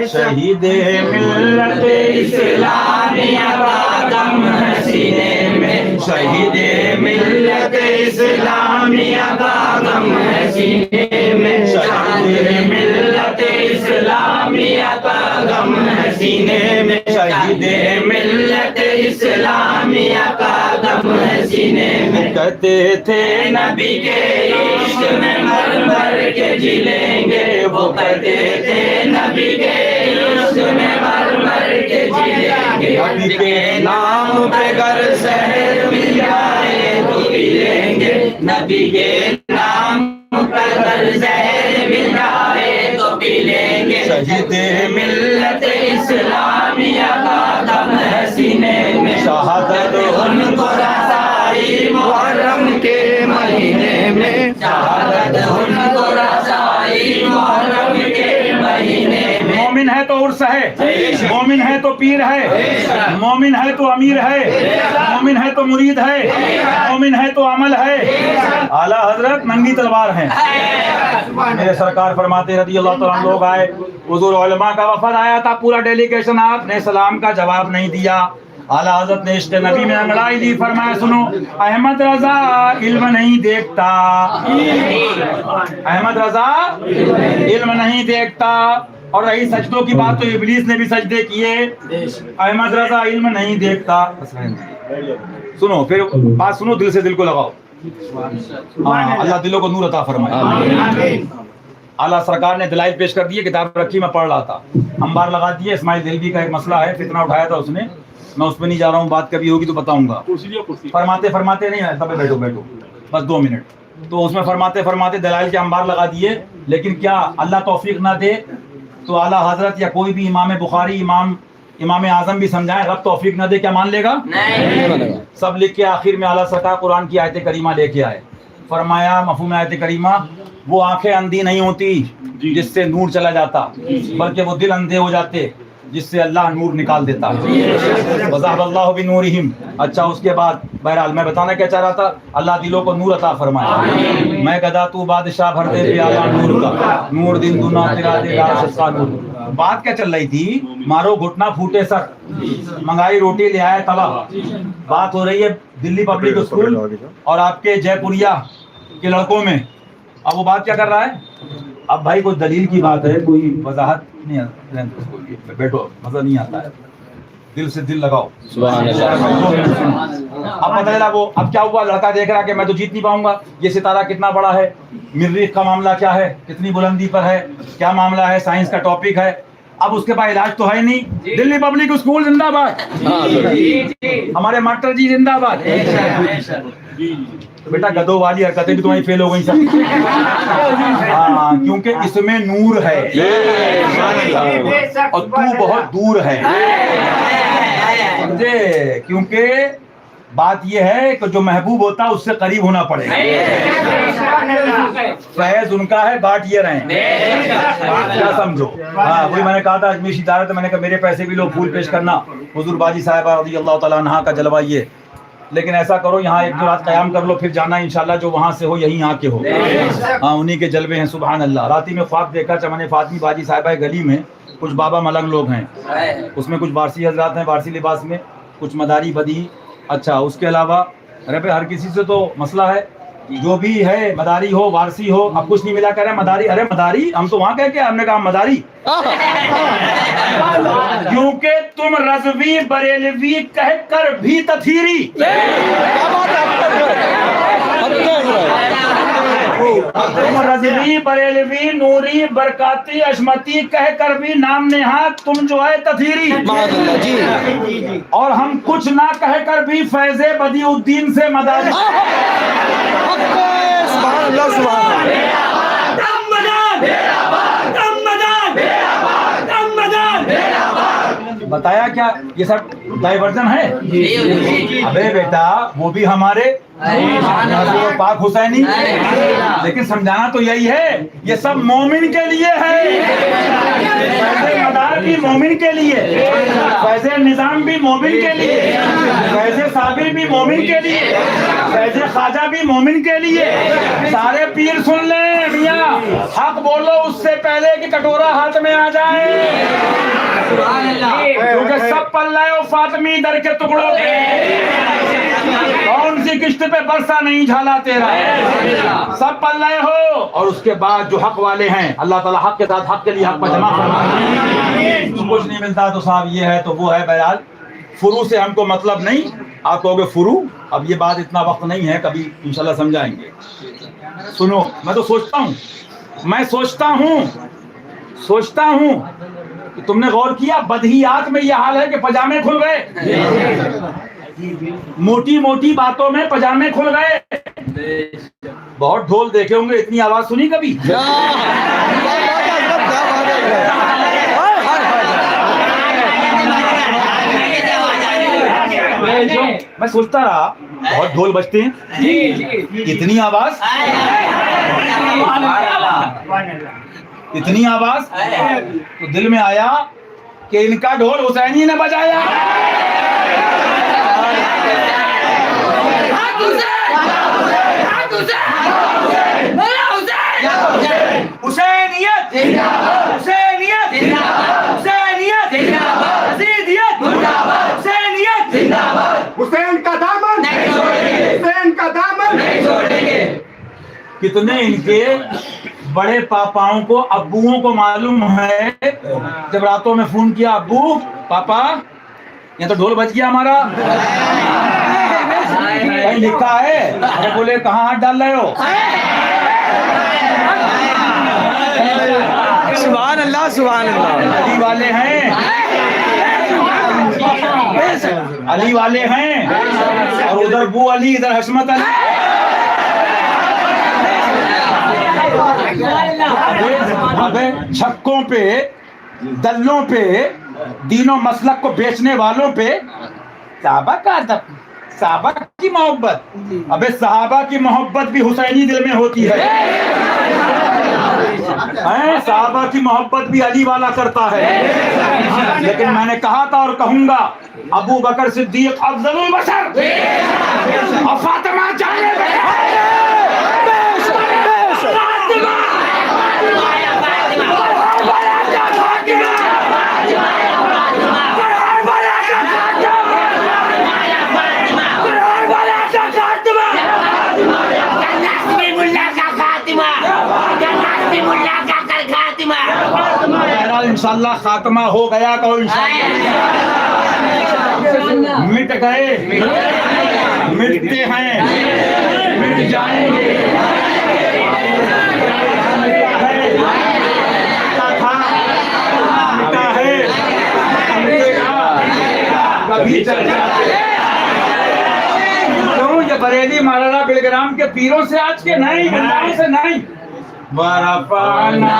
A: शहीद मिल्लत इस्लामिया का गम है सीने में, शहीद मिल्लत इस्लामिया का गम है सीने में, शहीद मिल्लत इस्लामिया का गम है सीने में, शहीद मिल्लत इस्लामिया का गम है सीने में। कहते थे नबी के इश्क में मर मर के जी लेंगे, वो कहते थे नबी के इश्क में मर मर के जी लेंगे। नबी के नाम पे घर शहर मिल जाए तो पी लेंगे, नबी के नाम पे घर शहर मिल जाए तो पी लेंगे। शहीद मिल्लत इस्लामिया का दम है सीने में, शहादत उनको रसाई मुहर्रम के महीने में, शहादत उनको रसाई मुहर्रम के महीने में। मोमिन है तो उर्स है, मोमिन है तो पीर है, मोमिन है तो अमीर है, मोमिन है तो मुरीद है, मोमिन है तो अमल है। आला हजरत नंगी तलवार है। मेरे सरकार फरमाते रज़ी अल्लाह तआला लोग आए, हुजूर उलमा का वफद आया था, पूरा डेलीगेशन, आपने सलाम का जवाब नहीं दिया। आला हज़रत ने इश्क़ नबी में अंगड़ाई ली, फरमाया सुनो, अहमद रजा इल्म नहीं देखता, अहमद रजा इल्म नहीं देखता। और रही सजदों की बात तो इब्लीस ने भी सजदे किए, अहमद रजा इल्म नहीं देखता। सुनो फिर बात सुनो, दिल से दिल को लगाओ। अल्लाह दिलों को नूर अता फरमाए। आला सरकार ने दलाइल पेश कर दिए, किताब रखी, मैं पढ़ रहा था, अंबार लगा दिए। इस्माइल दिलवी का एक मसला है, फितना उठाया था उसने, मैं उस पर नहीं जा रहा हूँ, बात कभी होगी तो बताऊंगा। फरमाते फरमाते नहीं है, तब बैठो बैठो बस 2 मिनट। तो उसमें फरमाते फरमाते दलाइल के अंबार लगा दिए, लेकिन क्या अल्लाह तौफीक ना दे तो आला हजरत या कोई भी इमाम बुखारी, इमाम आजम भी समझाए, रब तौफीक ना दे, क्या मान लेगा? नहीं। सब लिख के आखिर में आला सरकार कुरान की आयत करीमा लेके आए। फरमाया मफहूम आयत करीमा, वो आंखें अंधी नहीं होती जिससे नूर चला जाता, बल्कि वो दिल अंधे हो जाते जिससे अल्लाह नूर निकाल देता। वज़ाहबल्लाहु बिनूरिहिम। अच्छा, उसके बाद बहरहाल मैं बताना क्या चाह रहा था, अल्लाह दिलों को नूर अता फरमाए। मैं गदा तू बादशाह भर दे प्याला नूर का, नूर दिन दुना तेरा दे का नूर। बात क्या चल रही थी, मारो घुटना फूटे सर, मंगाई रोटी ले आए तवा। बात हो रही है दिल्ली पब्लिक स्कूल और आपके जयपुरिया के लड़कों में। अब वो बात क्या कर रहा है, अब भाई कोई दलील की बात है, कोई वजाहत नहीं है, बैठो, मजा नहीं आता है, दिल से दिल लगाओ। अब पता चला वो, अब क्या हुआ, लड़का देख रहा कि मैं तो जीत नहीं पाऊंगा, ये सितारा कितना बड़ा है, मरीख का मामला क्या है, कितनी बुलंदी पर है, क्या मामला है, साइंस का टॉपिक है। अब उसके पास इलाज तो है नहीं, दिल्ली पब्लिक स्कूल जिंदाबाद, हमारे मास्टर जी जिंदाबाद। तो बेटा गधों वाली हरकतें भी तुम्हारी फेल हो गई सब। हाँ, क्योंकि इसमें नूर है और तू बहुत दूर है, समझे? क्योंकि बात यह है कि जो महबूब होता है उससे करीब होना पड़ेगा। फैज उनका है, बाट ये रहे, क्या समझो? हाँ, वही मैंने कहा था अजमेर इदारत, मैंने कहा मेरे पैसे भी लोग फूल पेश करना, हुजूर बाजी साहिबा रज़ी अल्लाह तआला अन्हा का जलवा ये, लेकिन ऐसा करो यहाँ एक दो रात क़याम कर लो, फिर जाना इंशाल्लाह, जो वहाँ से हो यहीं यहाँ के हो। हाँ, उन्हीं के जलवे हैं, सुभान अल्लाह। राती में ख्वाब देखा चमन फातिमी बाजी साहिबा गली में कुछ बाबा मलंग लोग हैं, उसमें कुछ वारसी हजरात हैं वारसी लिबास में, कुछ मदारी बदी। अच्छा, उसके अलावा अरे भाई हर किसी से तो मसला है, जो भी है मदारी हो वारसी हो, अब कुछ नहीं मिला, कह रहे मदारी। अरे मदारी हम तो वहाँ कह के, हमने कहा मदारी क्योंकि तुम रज़वी बरेलवी कह कर भी तथीरी, तुम रज़वी बरेलवी नूरी बरकाती अशमती कह कर भी नाम नेहात तुम जो है तथीरी, और हम कुछ ना कह कर भी फैज़े बदिउद्दीन से मदारी। बताया क्या, ये सब डाइवर्जन है? अबे बेटा वो भी हमारे पाक हुसैनी, लेकिन समझाना तो यही है, ये सब मोमिन के लिए है। फैज़े मदार भी मोमिन के लिए, फैज़े निजाम भी मोमिन के लिए, फैज़े साबिर भी मोमिन के लिए, फैज़े ख्वाजा भी मोमिन के लिए। सारे पीर सुन ले मियाँ, हक बोलो उससे पहले कि कटोरा हाथ में आ जाए, क्योंकि सब पल्ले ओ फातिमी दर के टुकड़ों के, कौन सी किश्त पे बरसा नहीं झाला तेरा, सब पल्ले हो। और उसके बाद जो हक वाले हैं, अल्लाह ताला हक के साथ हक के लिए हक पर जमा फरमाए। कुछ नहीं मिलता तो साहब ये है तो वो है। बहरहाल फुरू से हमको मतलब नहीं, आप कहोगे फुरू, अब ये बात इतना वक्त नहीं है, कभी इंशाल्लाह समझाएंगे। सुनो, मैं तो सोचता हूँ, मैं सोचता हूँ कि तुमने गौर किया बदहियात में यह हाल है कि पजामे खुल गए, मोटी मोटी बातों में पजामे खुल गए। बहुत ढोल देखे होंगे, इतनी आवाज सुनी कभी? मैं सोचता रहा बहुत ढोल बजते हैं, इतनी आवाज, इतनी आवाज, तो दिल में आया कि इनका ढोल हुसैनी ने बजाया। हुसैनियत जिंदाबाद, हुसैनियत जिंदाबाद, हुसैनियत जिंदाबाद, अज़ीदियत मुर्दाबाद, हुसैनियत जिंदाबाद।
E: हुसैन का दामन नहीं छोड़ेंगे, हुसैन का दामन नहीं छोड़ेंगे।
A: कितने इनके बड़े पापाओं को, अब्बुओं को मालूम है, जब रातों में फोन किया, अब्बू पापा यहाँ तो ढोल बज गया हमारा, कहीं लिखा है? अरे बोले कहाँ हाथ डाल रहे हो?
C: सुभान अल्लाह, सुभान अल्लाह।
A: अली वाले हैं, अली वाले हैं, और उधर बू अली, इधर हशमत अली। अबे छक्कों पे, दल्लों पे, दीनों मसलक को बेचने वालों पे साहबा का अदब, साहबा की मोहब्बत। अबे सहाबा की मोहब्बत भी हुसैनी दिल में होती है, सहाबा की मोहब्बत भी अली वाला करता है। लेकिन मैंने कहा था और कहूंगा, अबू बकर सिद्दीक अफजलुल बशर और फातिमा जाने
F: मुल्ला का
A: इंशाल्लाह खात्मा हो गया कहो इंशाल्लाह। मिट गए, मिटते हैं, मिट जाएंगे। मिटा है, मिटेगा, कभी चल जाएगा। क्यों ये बरेली मौलाना बिलग्राम के पीरों से आज के नहीं, बिल्लाओं से नहीं। वरफाना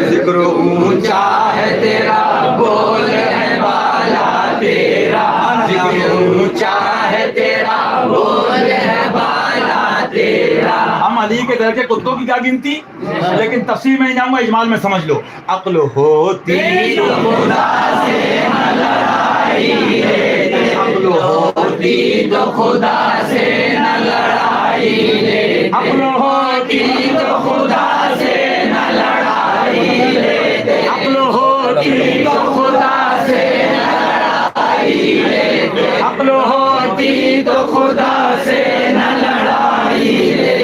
A: जिक्र ऊंचा है तेरा, बोल है बाला तेरा। जिक्र ऊंचा है तेरा, बोल है बाला तेरा। हम अली के दर के कुत्तों की क्या गिनती, लेकिन तफसीर में नहीं जाऊंगा, इजमाल में समझ लो। अक्ल होती तो खुदा से न लड़ाई रे, अक्ल होती तो खुदा से न लड़ाई रे, अक्ल होती तो खुदा से न लड़ाई रे, अक्ल होती तो खुदा से न लड़ाई रे, अक्ल होती तो खुदा से न लड़ाई रे,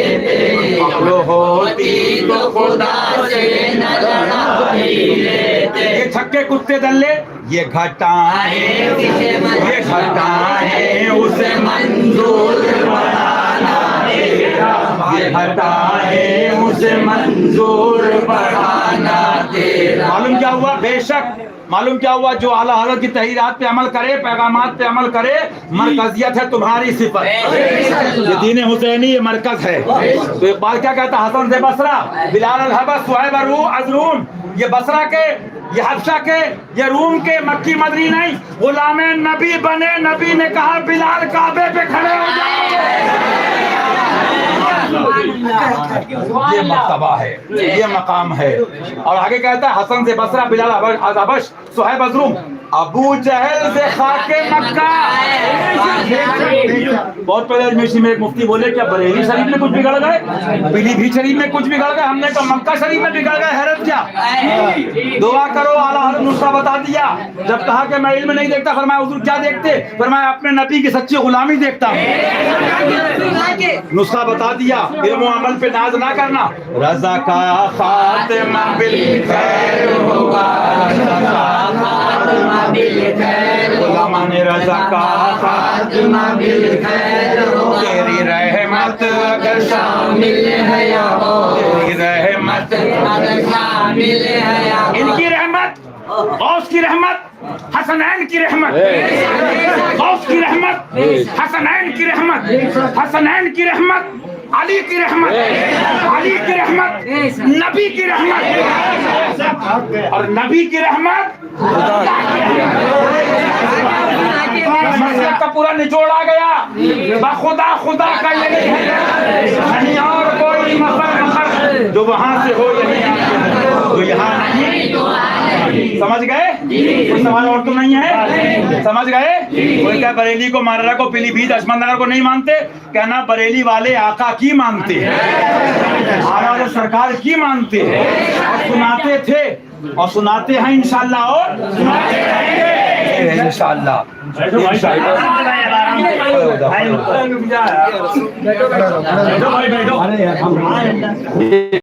A: अक्ल होती तो खुदा से न लड़ाई रे। ये छक्के कुत्ते दल्ले, ये घटाएं, ये घटाएं उसे मंजूर बढ़ाना तेरा, ये घटाएं उसे मंजूर बढ़ाना तेरा। मालूम क्या हुआ? बेशक मालूम क्या हुआ, जो आला हज़रत की तहरीरात पे अमल करे, पैगामात पे अमल करे, मरकजियत है तुम्हारी सिफत। ये दीन हुसैनी ये मरकज है। तो एक बार क्या कहता हसन से बसरा, बिलाल अल-हबश, सुहैब अज़रून, ये बसरा के, ये हबशा के, ये रूम के, मक्की मदनी नहीं, गुलाम नबी बने। नबी ने कहा बिलाल काबे पे खड़े हो जाओ। ये मर्तबा है, ये मकाम है। और आगे कहता है हसन से बसरा, बिलाल हबश, सुहैब अज़रून, अबू जहल से खाके मक्का। बहुत पहले अजमेर में एक मुफ्ती बोले क्या बरेली शरीफ में कुछ बिगड़ गए, पीलीभीत शरीफ में कुछ बिगड़ गए? हमने कहा मक्का शरीफ में बिगड़ गए। हैरत क्या, दुआ करो, आला हज़रत नुस्खा बता दिया। जब कहा कि मैं इल्म नहीं देखता, फरमाया हुजूर क्या देखते? फरमाया अपने नबी की सच्ची गुलामी देखता हूँ। नुस्खा बता दिया, इल्म और अमल पे नाज ना करना। रज़ा का खातिमा बिल खैर होगा, गुलामा ने रज़ा का खातिमा बिल खैर होगा। तेरी रहमत अगर शामिल है या हो, तेरी रहमत अगर शामिल है या हो। इनकी रहमत, गौस की रहमत, हसनैन की रहमत, गौस की रहमत, हसनैन की रहमत, हसनैन की रहमत, अली की रहमत, अली की रहमत, नबी की रहमत, और नबी की रहमत मसलक का पूरा निचोड़ आ गया। बखुदा खुदा का यही है, नहीं और कोई मफर जो वहां से हो, यही तो यहाँ नहीं। समझ गए? कोई सवाल और तो नहीं है? समझ गए? कोई क्या बरेली को, माररा को, पीलीभीत, अहमदनगर को नहीं मानते? कहना बरेली वाले आका की मानते हैं, आला सरकार की मानते हैं, और सुनाते थे और सुनाते हैं इंशाल्लाह, और सुनाते रहेंगे इंशाल्लाह।